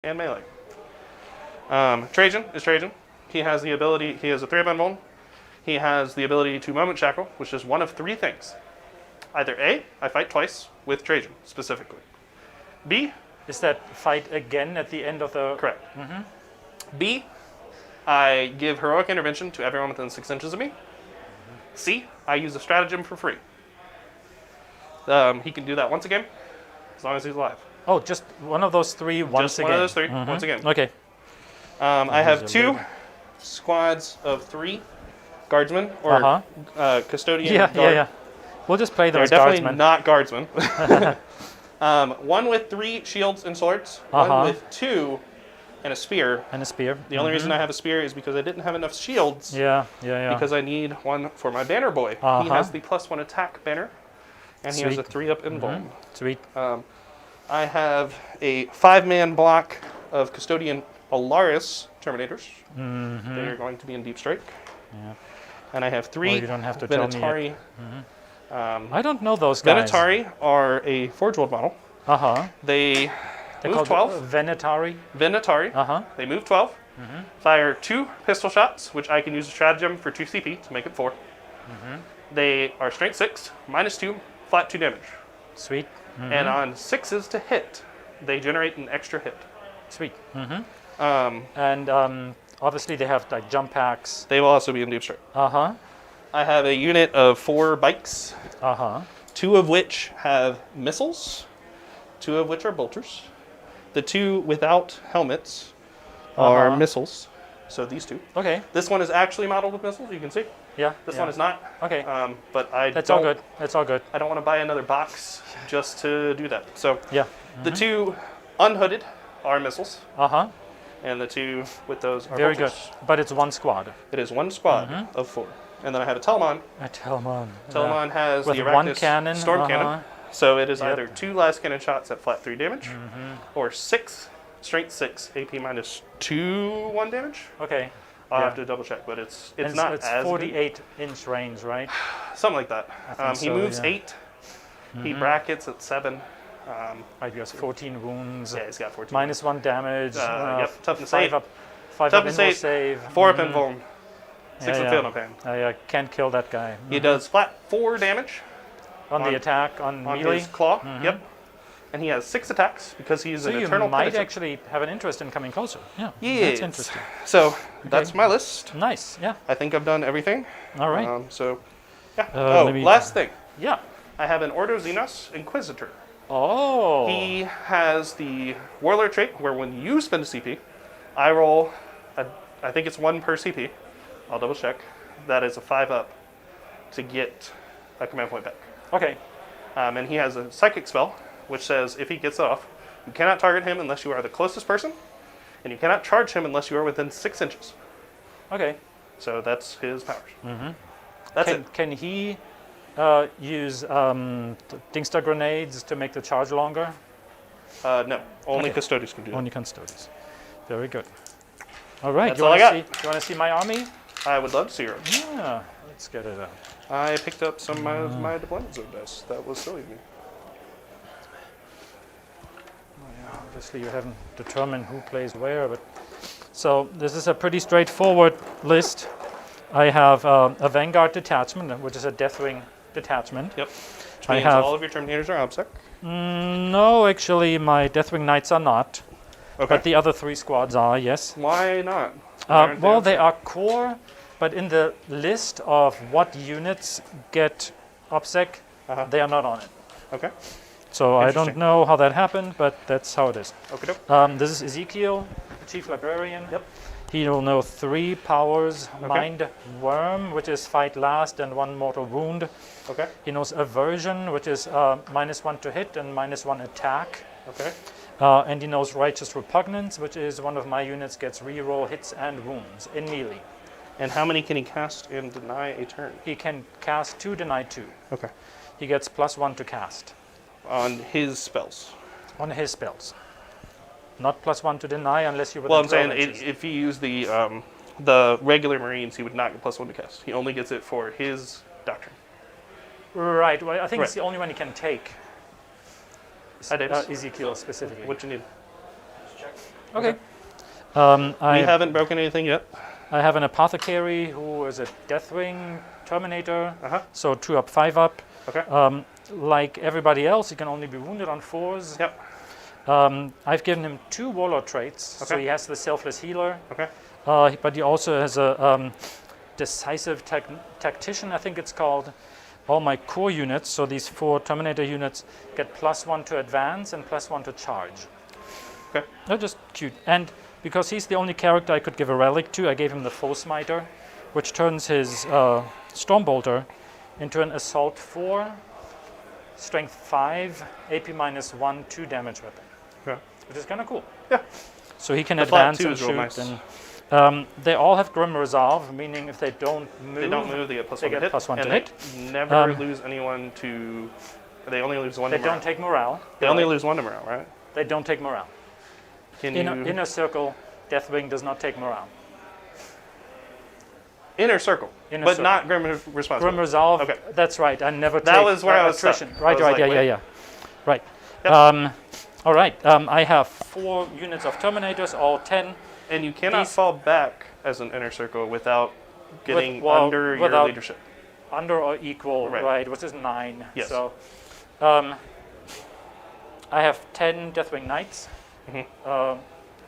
and melee. Trajan is Trajan. He has the ability, he has a 3-up invuln. He has the ability to moment shackle, which is one of 3 things. Either A, I fight twice with Trajan specifically. B, Is that fight again at the end of the... correct. B, I give heroic intervention to everyone within 6 inches of me. C, I use a stratagem for free. He can do that once a game, as long as he's alive. Oh, just one of those 3 once Just again. one of those 3, once again. Okay. I have These are 2 big. squads of 3 guardsmen, or custodian guard. Yeah. We'll just play them They're as definitely guardsmen. not guardsmen. One with 3 shields and swords, one with 2 and a spear. And a spear. The only reason I have a spear is because I didn't have enough shields. Yeah. Because I need one for my banner boy. He has the +1 attack banner, and he has a 3-up invuln. Sweet. I have a 5-man block of custodian Alaris Terminators. They are going to be in deep strike. Yeah. And I have 3 you don't have to tell me Venatari. I don't know those guys. Venatari are a Forge World model. They They're move called 12. Venatari. Venatari. They move 12. Fire 2 pistol shots, which I can use a stratagem for 2 CP to make it 4. They are strength 6, -2, flat 2 damage. Sweet. And on 6s to hit, they generate an extra hit. Sweet. And obviously they have like jump packs. They will also be in deep strike. I have a unit of 4 bikes, 2 of which have missiles, 2 of which are bolters. The 2 without helmets are missiles. So these 2. Okay. This one is actually modeled with missiles, you can see. Yeah. This one is not. Okay. But I That's don't, all good. That's all good. I don't want to buy another box just to do that. So Yeah. the 2 unhooded are missiles, Uh-huh. and the 2 with those are Very good. bolters. But it's one squad. It is 1 squad of 4. And then I have a Telemon. A Telemon. Telemon has With the one Arachnus cannon, Storm Cannon. So it is Yep. either 2 last cannon shots at flat 3 damage, or 6 strength 6 AP -2 1 damage. Okay. I'll Yeah. have to double check, but it's And not it's as good. 48-inch range, right? Something like that. He so, moves yeah. 8. He brackets at 7. Right, he has 14 wounds. Yeah, he's got 14. -1 damage. Yep, toughness 5 8. up. 5 up Toughness invul 8. save. 4 up invuln. 6 Yeah, up fail no pain. I can't kill that guy. He does flat 4 damage On the attack, on melee. his claw. Yep. And he has 6 attacks because he's So an you eternal might penitent. actually have an interest in coming closer. Yeah. Yes. That's interesting. So that's my list. Nice. Yeah. I think I've done everything. All right. So, yeah. let me- Last thing. Yeah. I have an Ordo Xenos Inquisitor. Oh. He has the Warlord trait where when you spend a CP, I roll, I think it's 1 per CP. I'll double check. That is a 5-up to get a command point back. Okay. And he has a Psychic spell, which says if he gets it off, you cannot target him unless you are the closest person, and you cannot charge him unless you are within 6 inches. Okay. So that's his powers. That's it. Can he use Dingstar grenades to make the charge longer? No, only Okay. Custodes can do that. Only Custodes. Very good. All right. That's all I got. You want to see my army? I would love to see yours. Yeah. Let's get it out. I picked up some of my deployment zone dice. That was silly of me. Obviously, you haven't determined who plays where, but so this is a pretty straightforward list. I have a Vanguard detachment, which is a Deathwing detachment. Yep. Which I means have- all of your Terminators are OBSEC. No, actually, my Deathwing Knights are not, Okay. but the other 3 squads are, yes. Why not? Why aren't Well, they OBSEC? are core, but in the list of what units get OPSEC, they are not on it. Okay. So I don't Interesting. know how that happened, but that's how it is. Okay. Doke. This is Ezekiel, Chief Librarian. Yep. He will know 3 powers. Okay. Mind Worm, which is fight last and 1 mortal wound. Okay. He knows Aversion, which is -1 to hit and -1 attack. Okay. And he knows Righteous Repugnance, which is one of my units gets reroll hits and wounds in melee. And how many can he cast and deny a turn? He can cast 2, deny 2. Okay. He gets +1 to cast On his spells. on his spells. Not +1 to deny unless you're within Well, I'm 12 saying inches. if he used the regular Marines, he would not get +1 to cast. He only gets it for his doctrine. Right. Well, I think it's Right. the only one he can take. Hi, Davis. Ezekiel specifically. What you need? Okay. We haven't broken anything yet. I have an apothecary who is a Deathwing Terminator. Uh-huh. So 2 up, 5 up. Okay. Like everybody else, he can only be wounded on 4s. Yep. I've given him 2 warlord traits. So Okay. he has the selfless healer. Okay. But he also has a decisive tactician, I think it's called. All my core units, so these 4 Terminator units, get +1 to advance and +1 to charge. Okay. They're just cute. And because he's the only character I could give a relic to, I gave him the Foe Smiter, which turns his Stormbolter into an Assault 4, Strength 5, AP -1, 2 damage weapon. Okay. Which is kind of cool. Yeah. So he can The flat advance 2 and is real shoot. nice. And they all have Grim Resolve, meaning if they don't move, They don't move, they get +1 they to get hit. +1 and to they hit. never lose anyone to. They only lose 1 they to morale. don't take morale. They only lose 1 to morale, right? They don't take morale. Can Inner Circle, Deathwing does not take morale. Inner circle, Inner but circle. not Grim Responsibility. Grim Resolve, Okay. that's right. I never That take was where I was stuck. attrition. I Right, was right, like, yeah, wait. yeah. Right. Yep. All right. I have 4 units of Terminators, all 10. And you cannot These- fall back as an inner circle without getting well, under your without- leadership. Under or equal, Right. right, which is 9. Yes. So, I have 10 Deathwing Knights. Mhm.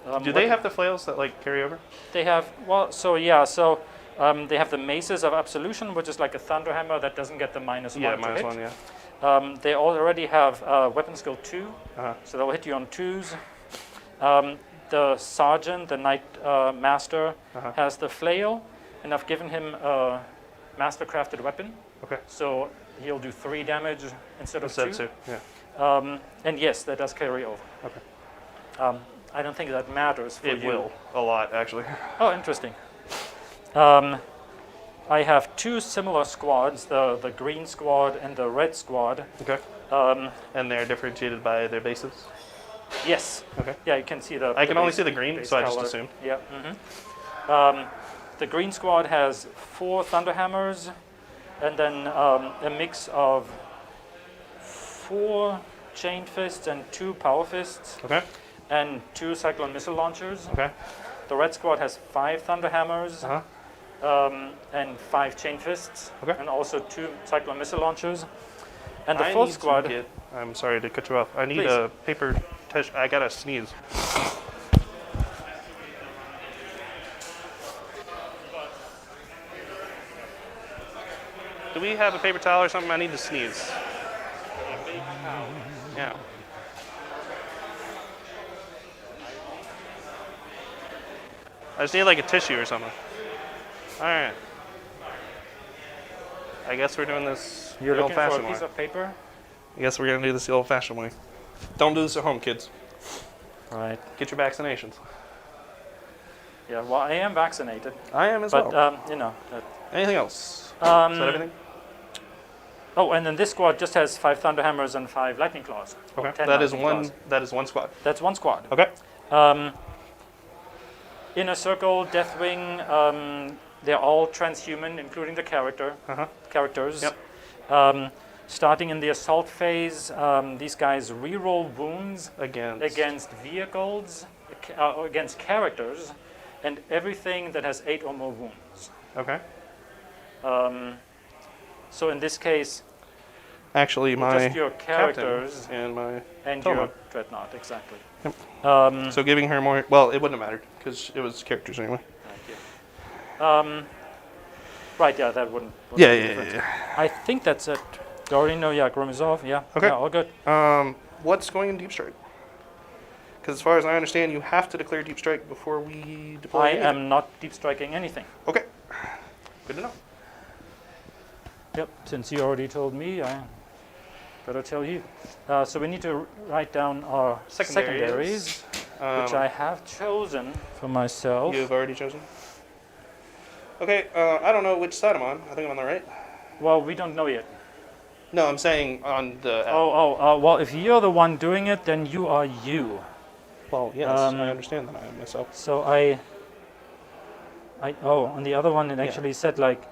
what- Do they have the flails that like carry over? They have, they have the Maces of Absolution, which is like a Thunderhammer that doesn't get the -1 Yeah, to hit. -1. Yeah. They already have Weapon Skill 2, Uh-huh. so they'll hit you on 2s. The Sergeant, the Knight Master, Uh-huh. has the Flail, and I've given him a Mastercrafted weapon, Okay. so he'll do 3 damage instead of Instead 2. of 2. Yeah. And yes, that does carry over. Okay. I don't think that matters for It you. will a lot actually. Oh, interesting. I have 2 similar squads, the green squad and the red squad. Okay. And they're differentiated by their bases. Yes. Okay. Yeah, you can see the. I can only base- see the green, base so I just color. assumed. Yeah. The green squad has 4 Thunderhammers, and then a mix of 4 Chain Fists and 2 Power Fists, Okay. and 2 Cyclone Missile Launchers. Okay. The red squad has 5 Thunderhammers. Uh-huh. And 5 Chain Fists, Okay. and also 2 Cyclone Missile Launchers. And the I fourth need to squad, get- I'm sorry to cut you off. I need Please. a paper tissue. I gotta sneeze. Do we have a paper towel or something? I need to sneeze. Yeah. I just need like a tissue or something. All right. I guess we're doing this you're the looking for a old-fashioned way. piece of paper. I guess we're gonna do this the old-fashioned way. Don't do this at home, kids. Right. Get your vaccinations. Yeah. Well, I am vaccinated, I am as but well. that, Anything else? Is that everything? Oh, and then this squad just has 5 Thunderhammers and 5 Lightning Claws. or Okay. 10 That is Lightning one. Claws. That is one squad. That's one squad. Okay. Inner Circle, Deathwing. They're all transhuman, including the Uh-huh. characters. Yep. Starting in the assault phase, these guys reroll wounds against vehicles, or against characters, and everything that has 8 or more wounds. Okay. So in this case, Actually, my just your characters captain and my. and Toma. your dreadnought, exactly. Yep. So giving her more. Well, it wouldn't have mattered because it was characters anyway. Right, yeah, that wouldn't Yeah, make a yeah, difference. yeah, I think that's it. Dorino, yeah, Grimizov, yeah. Okay. Yeah, all good. yeah. What's going in deep strike? Because as far as I understand, you have to declare deep strike before we deploy. I anything. am not deep striking anything. Okay. Good to know. Yep, since you already told me, I better tell you. So we need to write down our secondaries, which I have chosen for myself. You've already chosen. Okay. I don't know which side I'm on. I think I'm on the right. Well, we don't know yet. No, I'm saying on the. Well, if you're the one doing it, then you are you. Well, yes, I understand that I am myself. So on the other one it actually said like,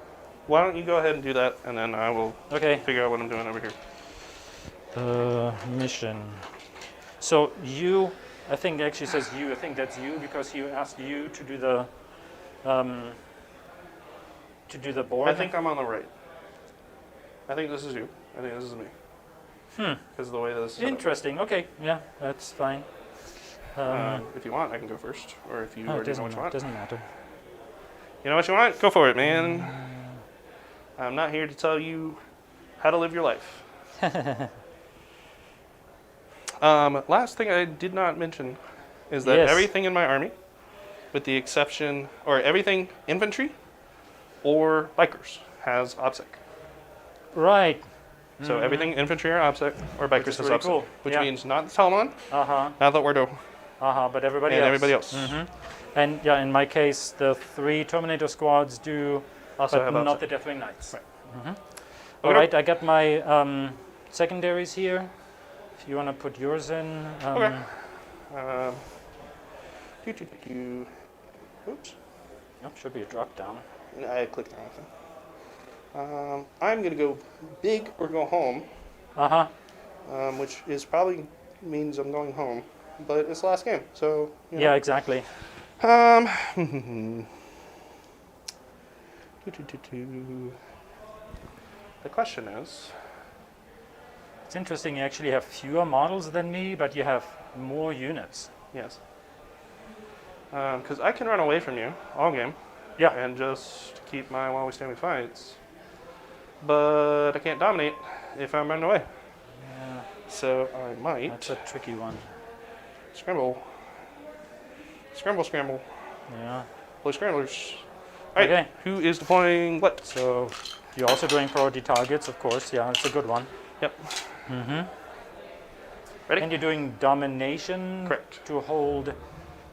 Why don't you go ahead and do that, and then I will okay, figure out what I'm doing over here. mission. So you I think it actually says you. I think that's you because you asked you to do the board. I think I'm on the right. I think this is you. I think this is me. Because of the way this is set up. Interesting. Okay, yeah, that's fine. If you want, I can go first. Or if you No, it already know what you want. doesn't matter. You know what you want? Go for it, man. I'm not here to tell you how to live your life. Last thing I did not mention is that Yes. everything in my army, with the exception, or everything infantry or bikers, has OBSEC. Right. So everything infantry or OBSEC or Which bikers is has really OBSEC, cool. which Yeah. means not the Talmud, not the Ordo, But everybody and else. everybody else. And yeah, in my case, the 3 Terminator squads do, Also but have not OBSEC. the Deathwing Knights. Right. All right, I got my secondaries here. If you want to put yours in. Okay. Oops. Oh, should be a drop down. I clicked the wrong thing. I'm going to go big or go home, which is probably means I'm going home. But it's the last game, so... You know. Yeah, exactly. The question is... It's interesting, you actually have fewer models than me, but you have more units. Yes. Because I can run away from you all game. Yeah. And just keep my while we stand we fights. But I can't dominate if I'm running away. Yeah, So I might that's a tricky one. scramble. Scramble, scramble. Yeah. Play scramblers. Alright, Okay. who is deploying what? So you're also doing priority targets, of course. Yeah, it's a good one. Yep. And you're doing domination. Correct. To hold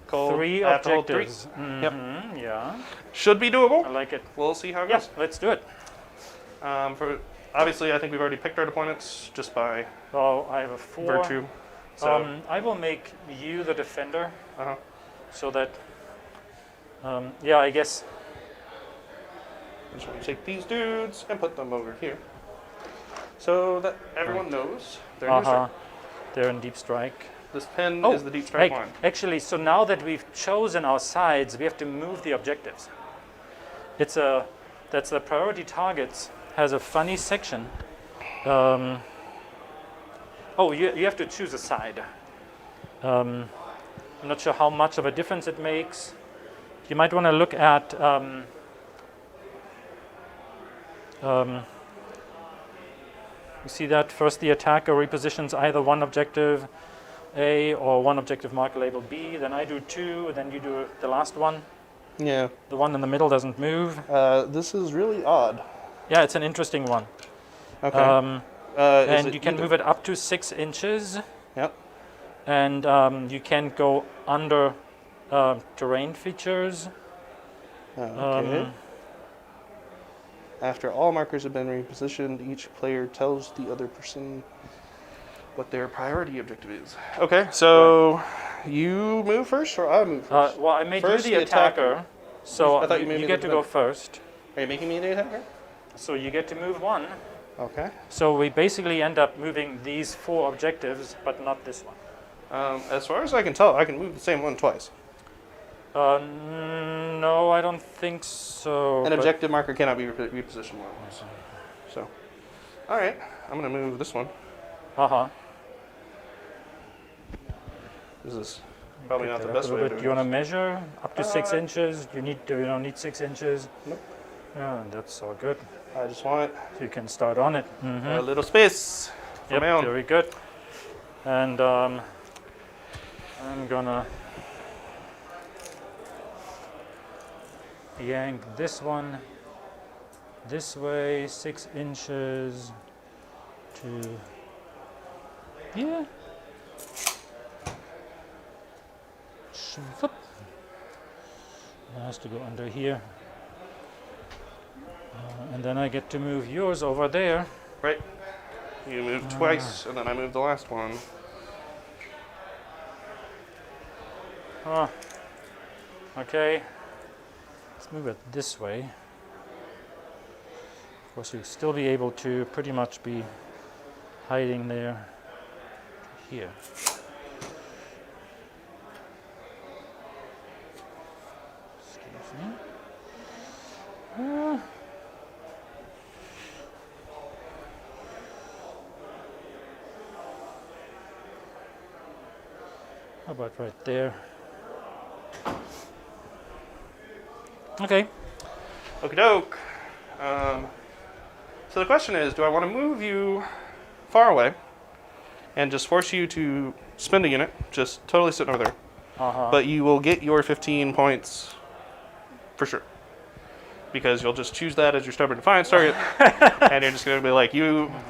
Cold. 3 I have to hold objectives. Yep. Yeah, Should be doable. I like it. We'll see how it Yeah, goes. let's do it. Obviously, I think we've already picked our deployments just by So I have a 4. virtue. So, I will make you the defender uh-huh. so that, yeah, I guess. I'm just going to take these dudes and put them over here. So that everyone knows they're in strike. They're in deep strike. This pen is the deep strike line. Actually, so now that we've chosen our sides, we have to move the objectives. That's the priority targets has a funny section. You have to choose a side. I'm not sure how much of a difference it makes. You might want to look at you see that first the attacker repositions either one objective A or one objective marker labeled B, then I do 2, then you do the last one. Yeah. The one in the middle doesn't move. This is really odd. Yeah, it's an interesting one. Okay. And you can move it up to 6 inches. Yep. And you can go under terrain features. Okay. After all markers have been repositioned, each player tells the other person what their priority objective is. Okay, so you move first or I move first? Well, I made First you the attacker, so I thought you made me you the get to go first. Are you making me the attacker? So you get to move 1. Okay. So we basically end up moving these 4 objectives, but not this one. As far as I can tell, I can move the same one twice. No, I don't think so. An objective marker cannot be repositioned once. So, all right, I'm gonna move this one. This is probably not the best way of doing Do you want to this. measure up to 6 inches? You don't need 6 inches. Nope. Yeah, that's all good. I just want You can start on it. a little space for Yep, my own. very good. And I'm gonna yank this one this way 6 inches to here. It has to go under here. And then I get to move yours over there. Right. You move twice, and then I move the last one. Okay. Let's move it this way. Of course, you'll still be able to pretty much be hiding there here. about right there? Okay. Okie doke. So the question is, do I want to move you far away and just force you to spend a unit, just totally sitting over there, but you will get your 15 points for sure. Because you'll just choose that as your stubborn defiance target, and you're just going to be like,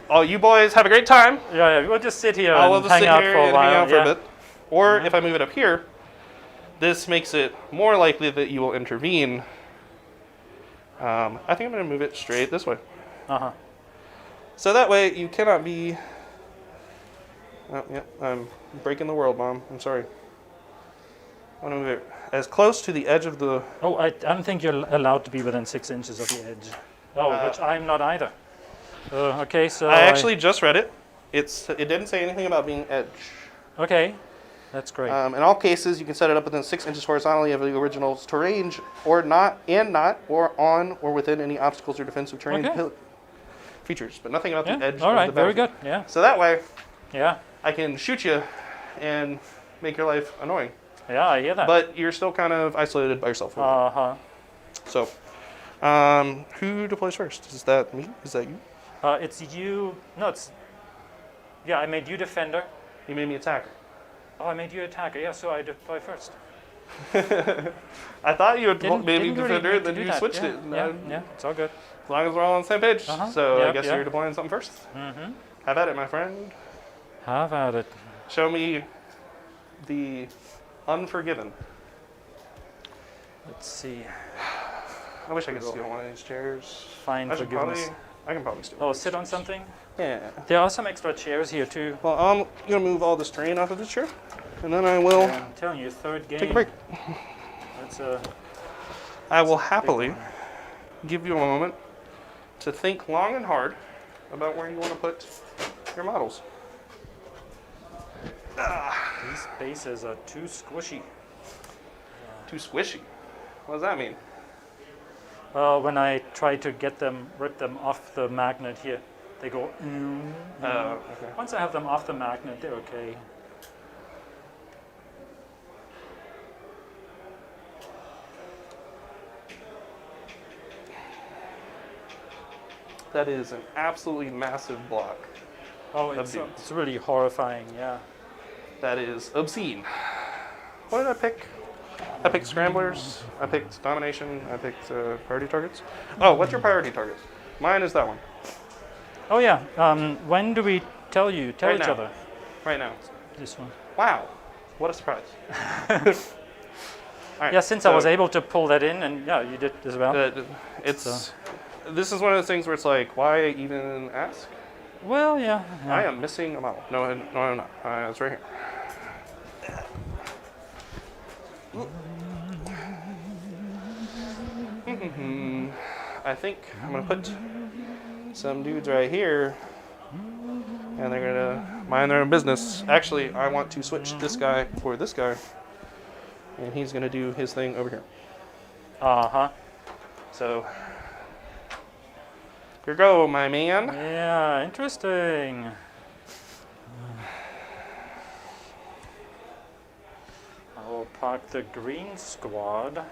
all you boys have a great time. Yeah, we'll just sit here I'll and just hang sit out here for a and while. hang out for a bit. Or if I move it up here, this makes it more likely that you will intervene. I think I'm going to move it straight this way. So that way you cannot be... Oh, yeah, I'm breaking the world, Mom. I'm sorry. I want to move it as close to the edge of the... Oh, I don't think you're allowed to be within 6 inches of the edge. Which I'm not either. Okay, so I actually just read it. It didn't say anything about being edge. Okay, that's great. In all cases, you can set it up within 6 inches horizontally of the original terrain, or not, or on, or within any obstacles or defensive terrain features, but nothing about the edge. All right, of the very battlefield. good. Yeah. So that way, Yeah. I can shoot you and make your life annoying. Yeah, I hear that. But you're still kind of isolated by yourself. So, who deploys first? Is that me? Is that you? It's you. No, it's. Yeah, I made you defender. You made me attacker. Oh, I made you attacker. Yeah, so I deploy first. I thought you had made me Didn't really defender, need and to then do you that. switched Yeah, it. Yeah, it's all good. As long as we're all on the same page. So I guess you're deploying something first. Mm-hmm. Have at it, my friend. Have at it. Show me the Unforgiven. Let's see. I wish I could steal one of these chairs. Find forgiveness. I can probably steal. Oh, sit on something? Yeah. There are some extra chairs here too. Well, I'm gonna move all this terrain off of this chair, and then I will I'm telling you, third game. take a break. That's I will happily give you a moment to think long and hard about where you want to put your models. These bases are too squishy. Too squishy. What does that mean? Well, when I try to rip them off the magnet here, they go. Okay. Once I have them off the magnet, they're okay. That is an absolutely massive block. Oh, it's really horrifying. Yeah. That is obscene. What did I pick? I picked scramblers. I picked domination. I picked priority targets. Oh, what's your priority target? Mine is that one. Oh yeah. When do we tell each other? Right now. This one. Wow. What a surprise. All right, Yeah, since I was able to pull that in, and yeah, you did as well. This is one of those things where it's like, why even ask? Well, yeah. I am missing a model. No, I'm not. It's right here. I think I'm gonna put some dudes right here, and they're gonna mind their own business. Actually, I want to switch this guy for this guy, and he's gonna do his thing over here. So, here go, my man. Yeah, interesting. I will park the green squad.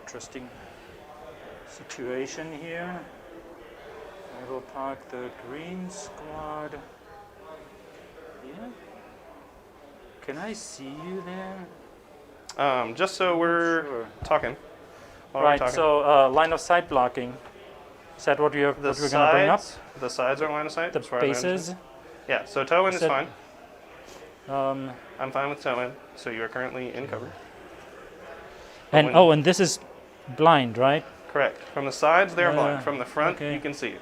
Interesting situation here. I will park the green squad. Yeah. Can I see you there? Just so we're Sure. talking. While we're Right, talking. so line of sight blocking. Is that what we're going to bring up? The sides are line of sight. The as far as I bases? understand. Yeah, so toe in is Said- fine. Um, I'm fine with toe in, so you are currently in cover. and when- and this is blind, right? Correct. From the sides, they're blind. Yeah, From the front, okay. you can see.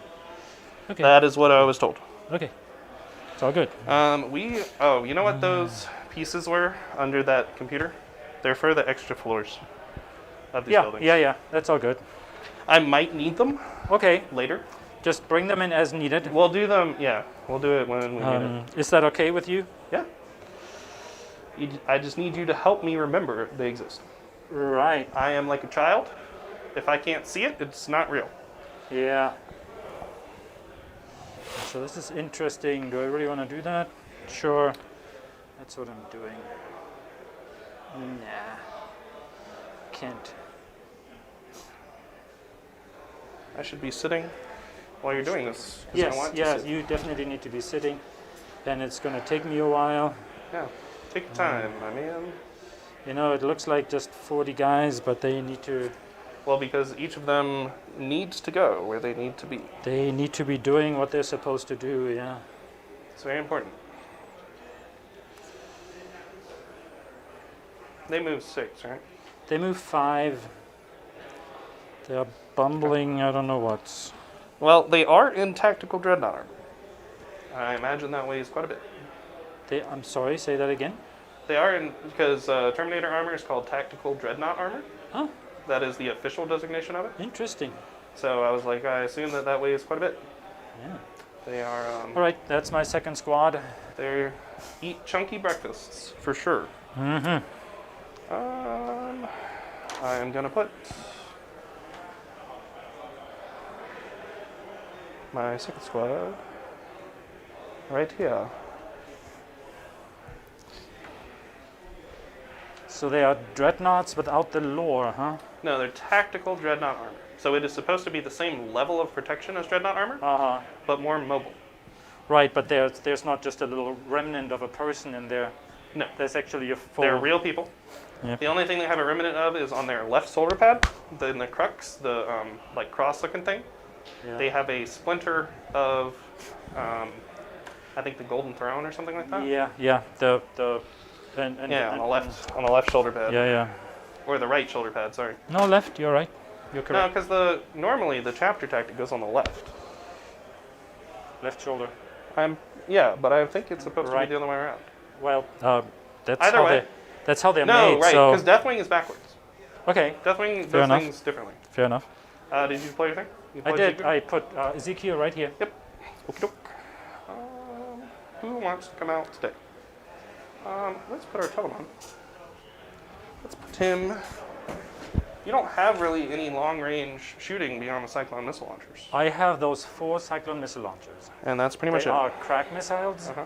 Okay. That is what I was told. Okay. It's all good. You know what those pieces were under that computer? They're for the extra floors of these buildings. Yeah. That's all good. I might need them Okay. later. Just bring them in as needed. We'll do them, yeah. We'll do it when we need it. Is that okay with you? Yeah. I just need you to help me remember they exist. Right. I am like a child. If I can't see it, it's not real. Yeah. So this is interesting. Do I really want to do that? Sure. That's what I'm doing. Nah. Can't. I should be sitting while you're doing this. 'Cause I want to Yes, sit. you definitely need to be sitting. And it's going to take me a while. Yeah. Take your time, my man. You know, it looks like just 40 guys, but they need to Well, because each of them needs to go where they need to be. be doing what they're supposed to do, yeah. It's very important. They move 6, right? They move 5. They're bumbling, I don't know what. Well, they are in tactical dreadnought armor. I imagine that weighs quite a bit. I'm sorry, say that again? They are in, because Terminator armor is called tactical dreadnought armor. Oh, That is the official designation of it. interesting. So I was like, I assume that that weighs quite a bit. Yeah. They are, All right, that's my second squad. they eat chunky breakfasts, for sure. Mm-hmm. I am going to put my second squad right here. So they are dreadnoughts without the lore, huh? No, they're tactical dreadnought armor. So it is supposed to be the same level of protection as dreadnought armor, Uh-huh. but more mobile. Right, but there's not just a little remnant of a person in there. No, There's actually a full... they're real people. Yep. The only thing they have a remnant of is on their left shoulder pad, in the crux, the like cross-looking thing. Yeah. They have a splinter of, I think the Golden Throne or something like that. Yeah. The Yeah, on the left shoulder pad, Yeah. or the right shoulder pad. Sorry. No, left. You're right. You're No, correct. because normally the chapter tactic goes on the left. Left shoulder. Yeah, but I think it's supposed to Right. be the other way around. Well, that's Either how way. that's how they're No, made. right, So because Deathwing is backwards. okay, Deathwing Fair does enough. things differently. fair enough. Did you play your thing? You I played did. Ezekiel? I put Ezekiel right here. Okie doke. Who wants to come out today? Let's put our Telemon. Let's put him. You don't have really any long-range shooting beyond the Cyclone missile launchers, I have those 4 Cyclone missile launchers. and that's pretty much They it. are crack missiles. Uh-huh.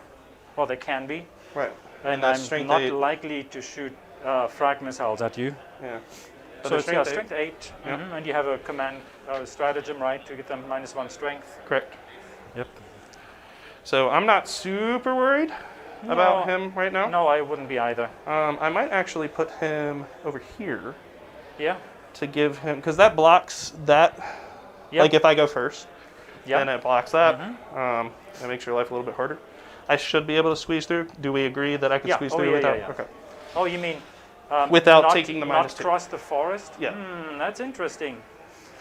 Well, they can be. Right. And that's I'm strength not 8. likely to shoot frag missiles at you. Yeah. But So they're it's yeah, strength 8. strength 8, Yeah. and you have a command stratagem, right, to get them -1 strength. Correct. Yep. So I'm not super worried about him right now. No, I wouldn't be either. I might actually put him over here Yeah. to give him, because that blocks that. Yep. Like if I go first, Yeah. then it blocks that. Mm-hmm. It makes your life a little bit harder. I should be able to squeeze through. Do we agree that I can Yeah. squeeze Oh, through yeah, without? yeah. Okay. Oh, you mean Without not, taking the not -2. cross the forest? Yeah. That's interesting.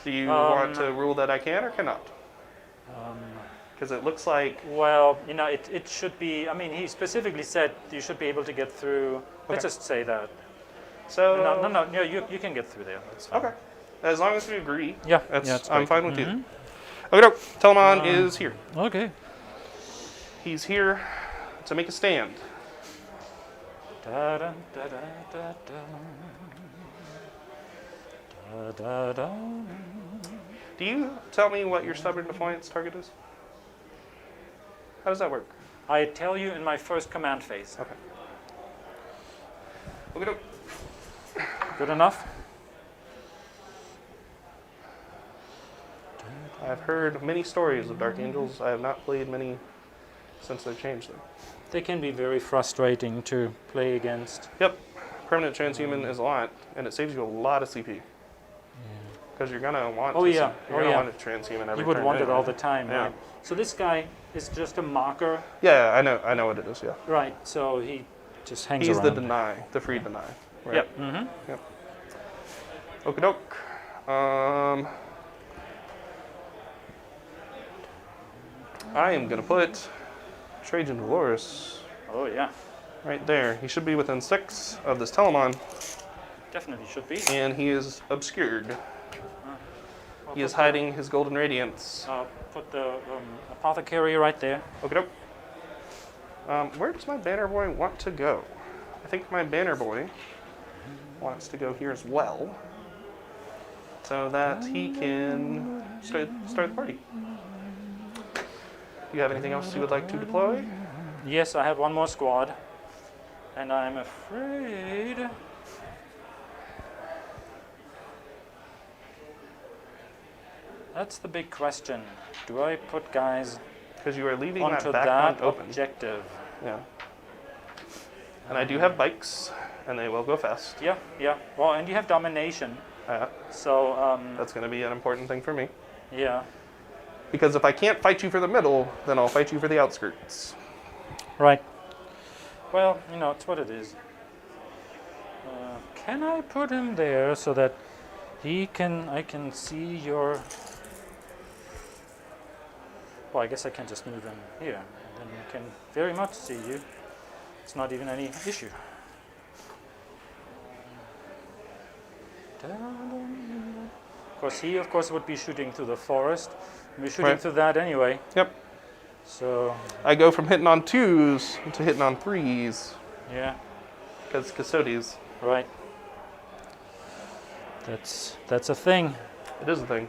Do you want to rule that I can or cannot? Because it looks like. Well, you know, it should be. I mean, he specifically said you should be able to get through. Let's Okay. just say that. So. No. You can get through there. That's fine. Okay. As long as we agree. Yeah. That's, yeah, it's I'm great. fine with you. Okay, no. Telemon is here. Okay. He's here to make a stand. Da, da, da, da, da, da. Da, da, da. Do you tell me what your stubborn defiance target is? How does that work? I tell you in my first command phase. Okay. Okay, no. Good enough? I've heard many stories of Dark Angels. I have not played many since they've changed them. They can be very frustrating to play against. Yep. Permanent transhuman is a lot, and it saves you a lot of CP. Because you're gonna want. Oh, to, yeah. You're Oh, gonna yeah. want to transhuman every You would turn want it anyway. all the time, Yeah. right? So this guy is just a marker, Yeah, I know what it is. Yeah. right? So he just hangs He's around. the deny, the free deny. Right? Yep. Mm-hmm. Okie doke. I am gonna put Trajan Dolores Oh yeah, right there. He should be within 6 of this Telemon, definitely should be. and he is obscured. I'll He is put the- hiding his golden radiance. Put the apothecary right there. Okie doke. Where does my banner boy want to go? I think my banner boy wants to go here as well, so that he can start the party. Do you have anything else you would like to deploy? Yes, I have one more squad. And I'm afraid... That's the big question. Do I put guys Because you are leaving onto that back that one open. objective? Yeah. And I do have bikes, and they will go fast. Yeah, yeah. Well, and you have domination. Uh, So, that's going to be an important thing for me. yeah. Because if I can't fight you for the middle, then I'll fight you for the outskirts. Right. Well, you know, it's what it is. Can I put him there so that I can see your... Well, I guess I can just move him here. Then you can very much see you. It's not even any issue. Of course, he, of course, would be shooting through the forest. We're shooting Right. through that anyway. Yep. So, I go from hitting on 2s to hitting on 3s. yeah, Because custodies. right. That's a thing. It is a thing.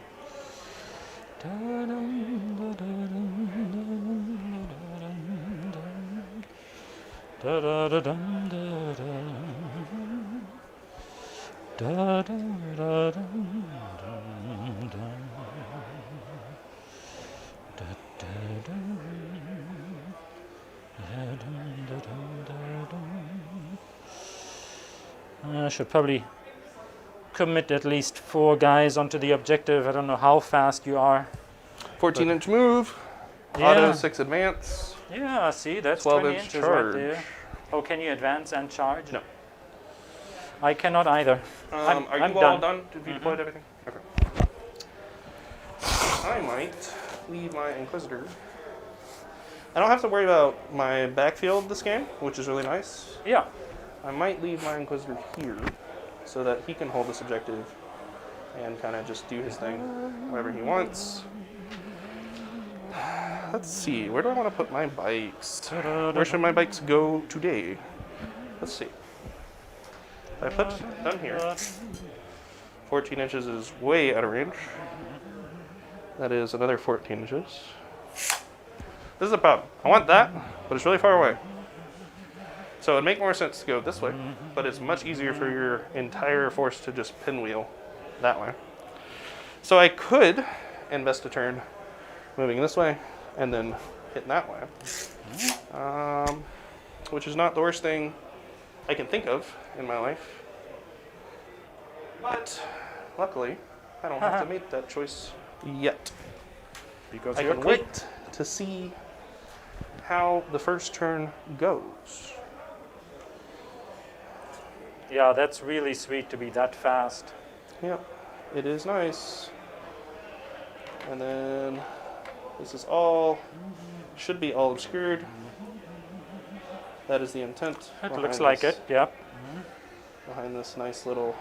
I should probably commit at least 4 guys onto the objective. I don't know how fast you are. 14-inch move. Yeah. Auto 6 advance. Yeah, see, that's 12 20 inch inches charge. right there. Oh, can you advance and charge? No. I cannot either. Are you I'm all done. done? Did you deploy everything? Okay. I might leave my Inquisitor. I don't have to worry about my backfield this game, which is really nice. Yeah. I might leave my Inquisitor here so that he can hold this objective and kind of just do his thing wherever he wants. Let's see, where do I want to put my bikes? Where should my bikes go today? Let's see. If I put them here, 14 inches is way out of range. That is another 14 inches. This is a problem. I want that, but it's really far away. So it'd make more sense to go this way, but it's much easier for your entire force to just pinwheel that way. So I could invest a turn moving this way and then hitting that way, which is not the worst thing I can think of in my life. But luckily, I don't have to make that choice yet. Because I you're can quick. wait to see how the first turn goes. Yeah, that's really sweet to be that fast. Yep, it is nice. And then this is all, should be all obscured. That is the intent. It behind looks like this- it, yep. Behind this nice little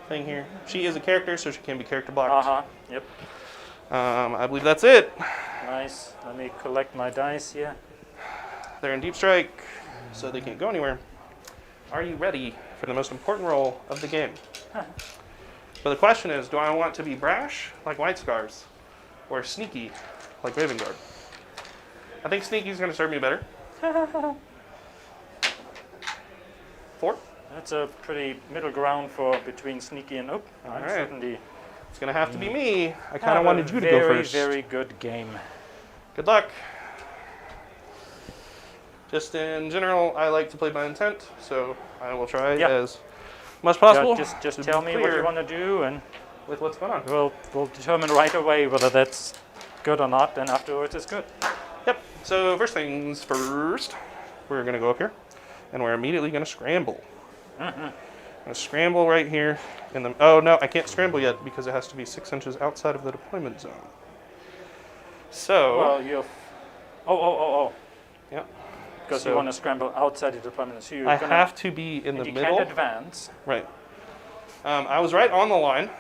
thing here. She is a character, so she can be character blocked. Uh-huh, yep. I believe that's it. Nice. Let me collect my dice here. They're in deep strike, so they can't go anywhere. Are you ready for the most important role of the game? But the question is, do I want to be brash, like White Scars, or sneaky, like Raven Guard? I think sneaky is going to serve me better. 4. That's a pretty middle ground for between sneaky and I'm right. certainly It's going to have to be me. I kind have of wanted a you to go very, first. very good game. Good luck. Just in general, I like to play by intent, so I will try Yeah. as much possible. Yeah, just to tell be me what clear you want to do, and with what's going on. we'll determine right away whether that's good or not, and afterwards it's good. Yep. So first things first, we're going to go up here, and we're immediately going to scramble. I'm going to scramble right here in the. Oh no, I can't scramble yet because it has to be 6 inches outside of the deployment zone. So. Well, you. Oh. Yep. Because So- you want to scramble outside the deployment. So you're I gonna, have to be in the and you middle. can't advance. Right. I was right on the line.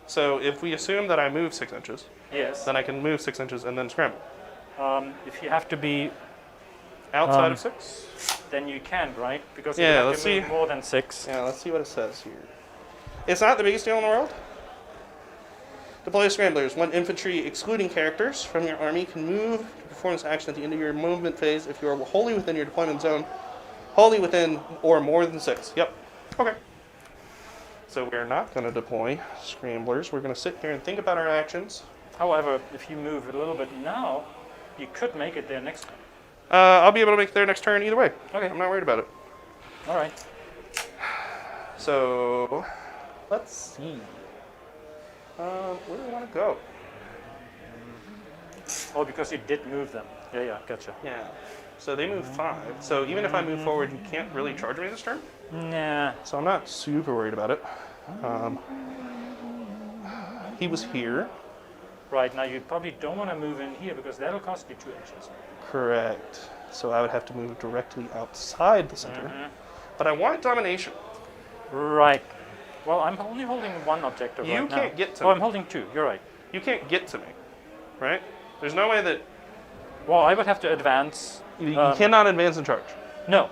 So if we assume that I move 6 inches, Yes. then I can move 6 inches and then scramble. If you have to be, Outside of 6? then you can't, right? Because Yeah, you have let's to move see. more than 6. Yeah, let's see what it says here. It's not the biggest deal in the world. Deploy scramblers. One infantry excluding characters from your army can move to perform this action at the end of your movement phase if you are wholly within your deployment zone. Wholly within or more than 6. Yep. Okay. So we're not going to deploy scramblers. We're going to sit here and think about our actions. However, if you move a little bit now, you could make it there next time. I'll be able to make their next turn either way. Okay. I'm not worried about it. All right. So, let's see. Where do we want to go? Oh, because you did move them. Yeah, gotcha. Yeah. So they move 5. So even if I move forward, you can't really charge me this turn. Nah. So I'm not super worried about it. He was here. Right, now you probably don't want to move in here because that'll cost you 2 inches. Correct. So I would have to move directly outside the center. But I want domination. Right. Well, I'm only holding one objective You right now. can't get to Oh, me. I'm holding 2. You're right. You can't get to me, right? There's no way that Well, I would have to advance. you cannot advance and charge. No.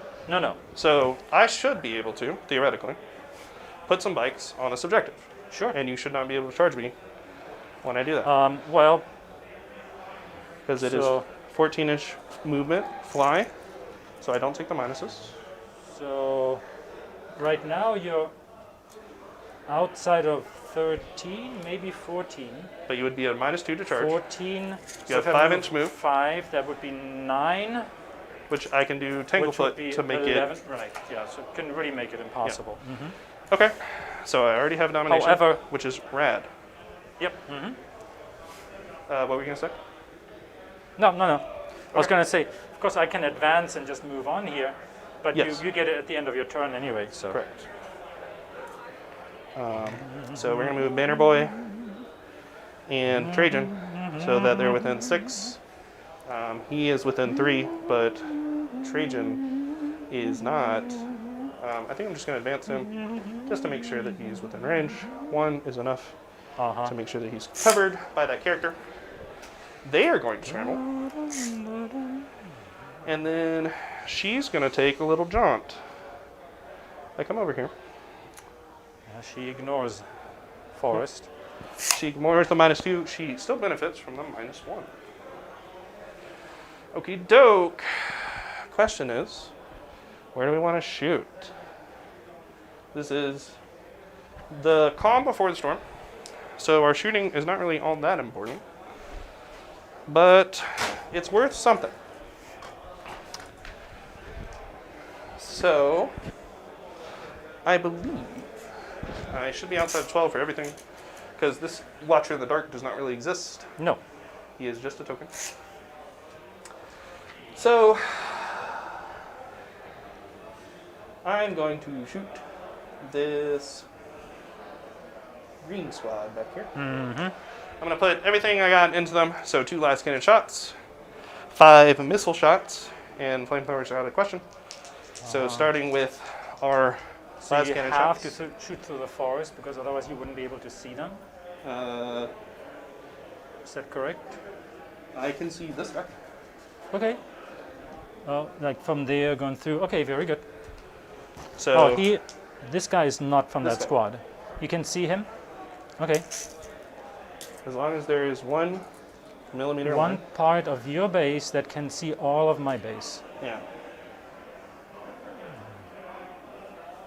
So I should be able to, theoretically, put some bikes on this objective. Sure. And you should not be able to charge me when I do that. Well, Because it is 14-inch movement, fly, so I don't take the minuses. so right now you're outside of 13, maybe 14. But you would be at -2 to charge, 14. You have if I 5-inch move. 5, that would be 9. which I can do Which Tanglefoot would be to make 11. it. Right, yeah, so it can really make it impossible. Okay, so I already have domination, However- which is rad. Yep. What were you going to say? No. I was going to say, of course, I can advance and just move on here, but Yes. you get it at the end of your turn anyway. So Correct. So we're going to move Banner Boy and Trajan so that they're within 6. He is within 3, but Trajan is not. I think I'm just going to advance him just to make sure that he's within range. 1 is enough to make sure that he's covered by that character. They are going to scramble. And then she's going to take a little jaunt. I come over here. she ignores Forest. She ignores the -2. She still benefits from the -1. Okie doke. Question is, where do we want to shoot? This is the calm before the storm. So our shooting is not really all that important. But it's worth something. So, I believe I should be outside 12 for everything. Because this Watcher in the Dark does not really exist. No. He is just a token. So, I'm going to shoot this green squad back here. I'm going to put everything I got into them. So 2 last cannon shots, 5 missile shots, and flamethrowers are out of question. So starting with our So last you cannon have shots. to shoot through the forest because otherwise you wouldn't be able to see them. Is that correct? I can see this guy. Okay. Oh, like from there going through. Okay, very good. So Oh, this guy is not from This that guy. squad. You can see him. Okay. as long as there is 1 millimeter One line. part of your base that can see all of my base. Yeah.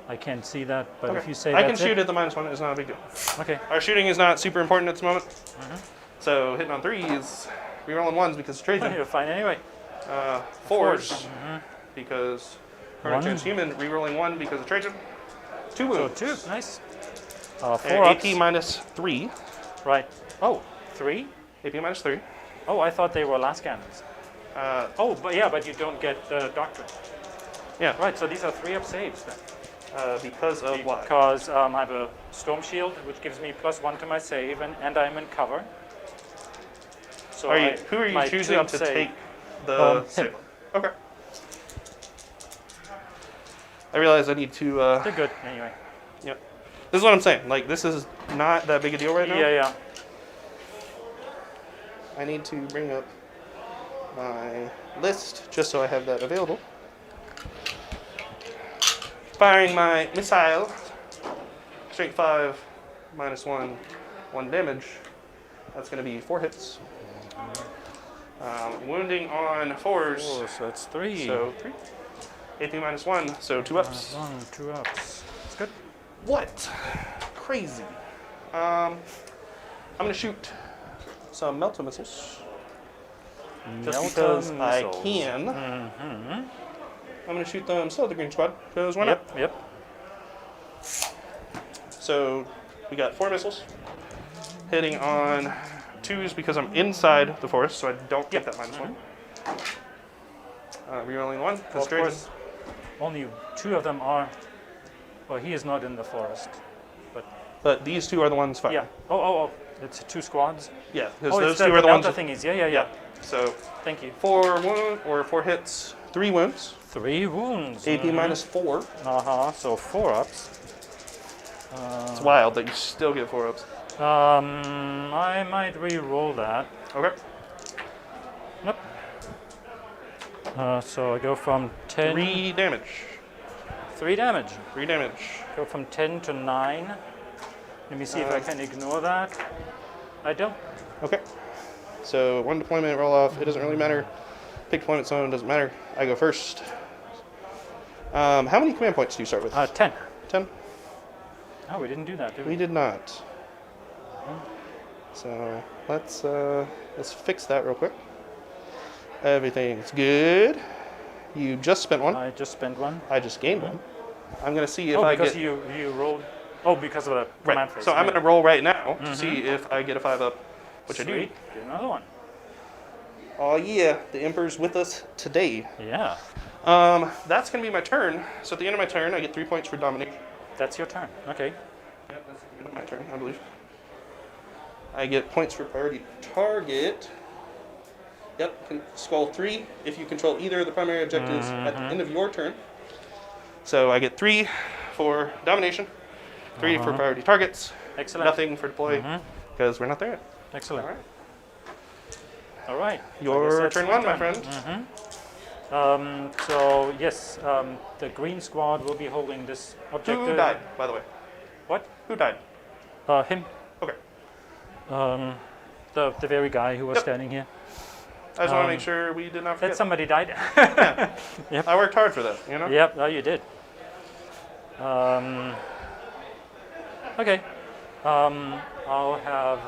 I can't see that, but Okay. if you say I can that's shoot it. at the -1. It's not a big deal. Okay. Our shooting is not super important at this moment. So hitting on 3s, rerolling 1s because of Trajan. You're fine anyway. 4s because Chrono One. Transhuman, rerolling 1 because of Trajan. 2 So wounds. 2, nice. And 4 ups. AP -3. Right. Oh, 3? AP -3. Oh, I thought they were last cannons. Oh, but you don't get Doctrine. Yeah. Right, so these are 3-up saves then. Because of what? Because I have a Storm Shield, which gives me +1 to my save, and I'm in cover. So Who are you my choosing 2-up to save- take the him. save? Okay. I realize I need to. They're good anyway. Yeah. This is what I'm saying. Like, this is not that big a deal right now. Yeah. I need to bring up my list just so I have that available. Firing my missile. Strength 5, -1, 1 damage. That's going to be 4 hits. Wounding on 4s. Oh, so that's 3. So 3. AP minus 1, so 2 ups. 1, 2 ups. That's good. What? Crazy. I'm going to shoot some Melta missiles. Just because I can. I'm going to shoot them still at the green squad, because why not? Yep. So we got 4 missiles. Hitting on 2s because I'm inside the forest, so I don't get that -1. Rerolling 1. Well, of course, only 2 of them are. Well, he is not in the forest. But these 2 are the ones fighting. Yeah. Oh. It's 2 squads. Yeah, because Oh, those it's 2 are the ones. thingies. Yeah. So Thank you. 4 hits, 3 wounds. 3 wounds. AP minus 4. So 4 ups. It's wild that you still get 4 ups. I might re-roll that. Okay. Nope. So I go from 10. 3 damage. 3 damage. 3 damage. Go from 10 to 9. Let me see if I can ignore that. I don't. Okay. So 1 deployment roll off. It doesn't really matter. Pick deployment zone doesn't matter. I go first. How many command points do you start with? 10. 10. Oh, we didn't do that, did we? We did not. So let's fix that real quick. Everything's good. You just spent 1. I just spent 1. I just gained 1. I'm gonna see if Oh, I because get. you rolled. Oh, because of the command Right. phase. So I'm gonna roll right now to see if I get a 5 up, which I do. Sweet. Get another one. Oh yeah, the Emperor's with us today. Yeah. That's gonna be my turn. So at the end of my turn, I get 3 points for domination. That's your turn. Okay. Yep, that's the end of my turn, I believe. I get points for priority target. Yep, skull 3 if you control either of the primary objectives at the end of your turn. So I get 3 for domination, 3 for priority targets, Excellent. nothing for deploy, because we're not there yet. Excellent. All right. All right. Your turn 1, my friend. So yes, the green squad will be holding this objective. Who died, by the way? What? Who died? Him. Okay. The very guy who was Yep. standing here. I just want to make sure we did not That forget. somebody died. I worked hard for that, you know? Yep. No, you did. Okay. I'll have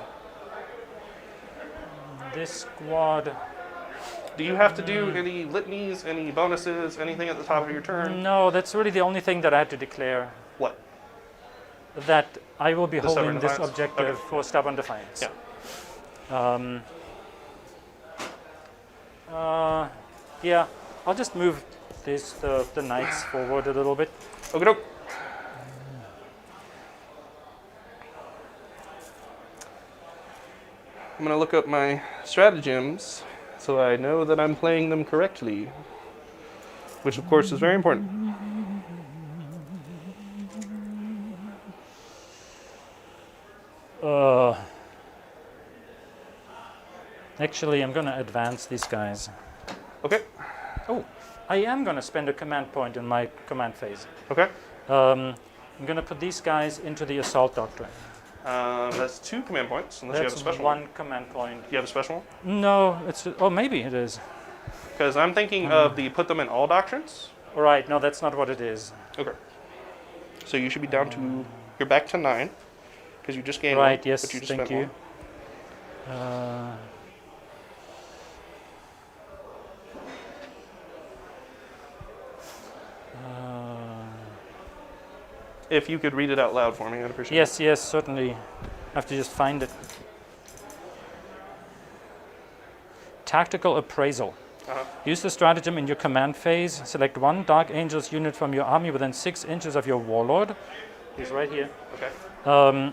this squad. Do you have to do any litanies, any bonuses, anything at the top of your turn? No, that's really the only thing that I had to declare. What? That I will be The Stubborn holding this Defiance? objective Okay. for Stubborn Defiance. Yeah. Yeah, I'll just move the knights forward a little bit. Okie doke. I'm going to look up my stratagems so I know that I'm playing them correctly, which of course is very important. Actually, I'm going to advance these guys. Okay. Oh, I am going to spend a command point in my command phase. Okay. I'm going to put these guys into the assault doctrine. That's 2 command points, unless you have a That's special 1 command point. You have a special one? No, it's maybe it is. Because I'm thinking of the put them in all doctrines. All right, no, that's not what it is. Okay. So you should be down to, you're back to 9, because you just gained Right, 1, yes, but you just thank spent you. 1. If you could read it out loud for me, I'd appreciate it. Yes, certainly. I have to just find it. Tactical appraisal. Use the stratagem in your command phase. Select 1 Dark Angels unit from your army within 6 inches of your warlord. He's right here. Okay.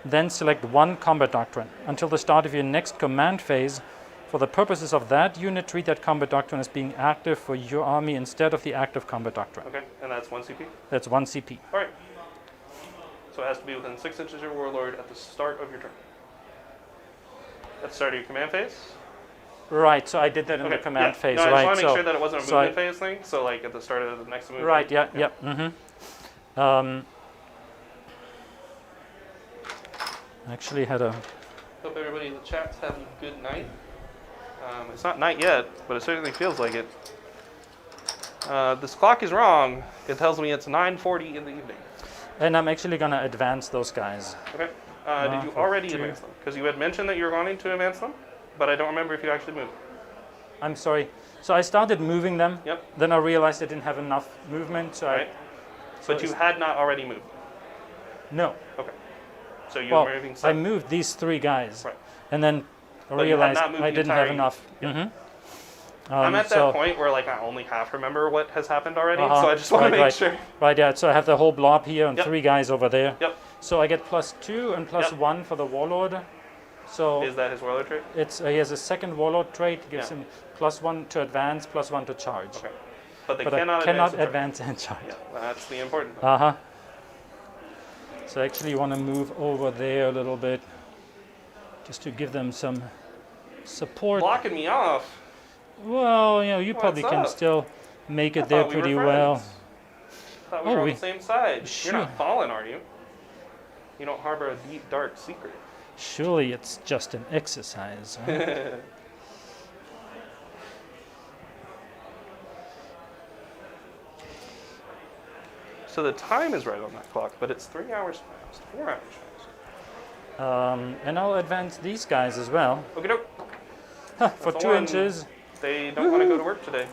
Then select 1 combat doctrine. Until the start of your next command phase, for the purposes of that unit, treat that combat doctrine as being active for your army instead of the active combat doctrine. Okay, and that's 1 CP? That's 1 CP. All right. So it has to be within 6 inches of your warlord at the start of your turn. At the start of your command phase? Right, so I did that in the command phase, no, I right? just want to make so, sure that it wasn't a so movement phase thing, so like at the start of the next movement. Right, yeah. Actually had a Hope everybody in the chat's having a good night. It's not night yet, but it certainly feels like it. This clock is wrong. It tells me it's 9:40 in the evening. And I'm actually going to advance those guys. Okay. Did you already advance them? Because you had mentioned that you were wanting to advance them, but I don't remember if you actually moved. I'm sorry. So I started moving them. Yep. Then I realized I didn't have enough movement. So Right. But you had not already moved. No. Okay. So you Well, were moving I some. moved these 3 guys. Right. And then I But you had realized not moved I the didn't have entire enough. unit. Mhm. I'm at that so- point where like I only half remember what has happened already, Uh-huh. so I just want to Right, make right. sure. Right, yeah. So I have the whole blob here and Yep. 3 guys over there. Yep. So I get +2 and +1 Yep. for the warlord. So Is that his warlord trait? he has a second warlord trait, gives Yeah. him +1 to advance, +1 to charge. Okay. But they But cannot I cannot advance. advance and charge. Yeah, that's the important part. Uh huh. So I actually want to move over there a little bit, just to give them some support. Blocking me off. Well, you probably What's can up? still make it I there thought we were pretty well. friends. Thought we Oh, were on we- the same side. Sure. You're not fallen, are you? You don't harbor a deep, dark secret. Surely it's just an exercise. Huh? So the time is right on that clock, but it's 3 hours past, 4 hours past. And I'll advance these guys as well. Okay, doke. For the 2 one. inches. They don't want to go to work today.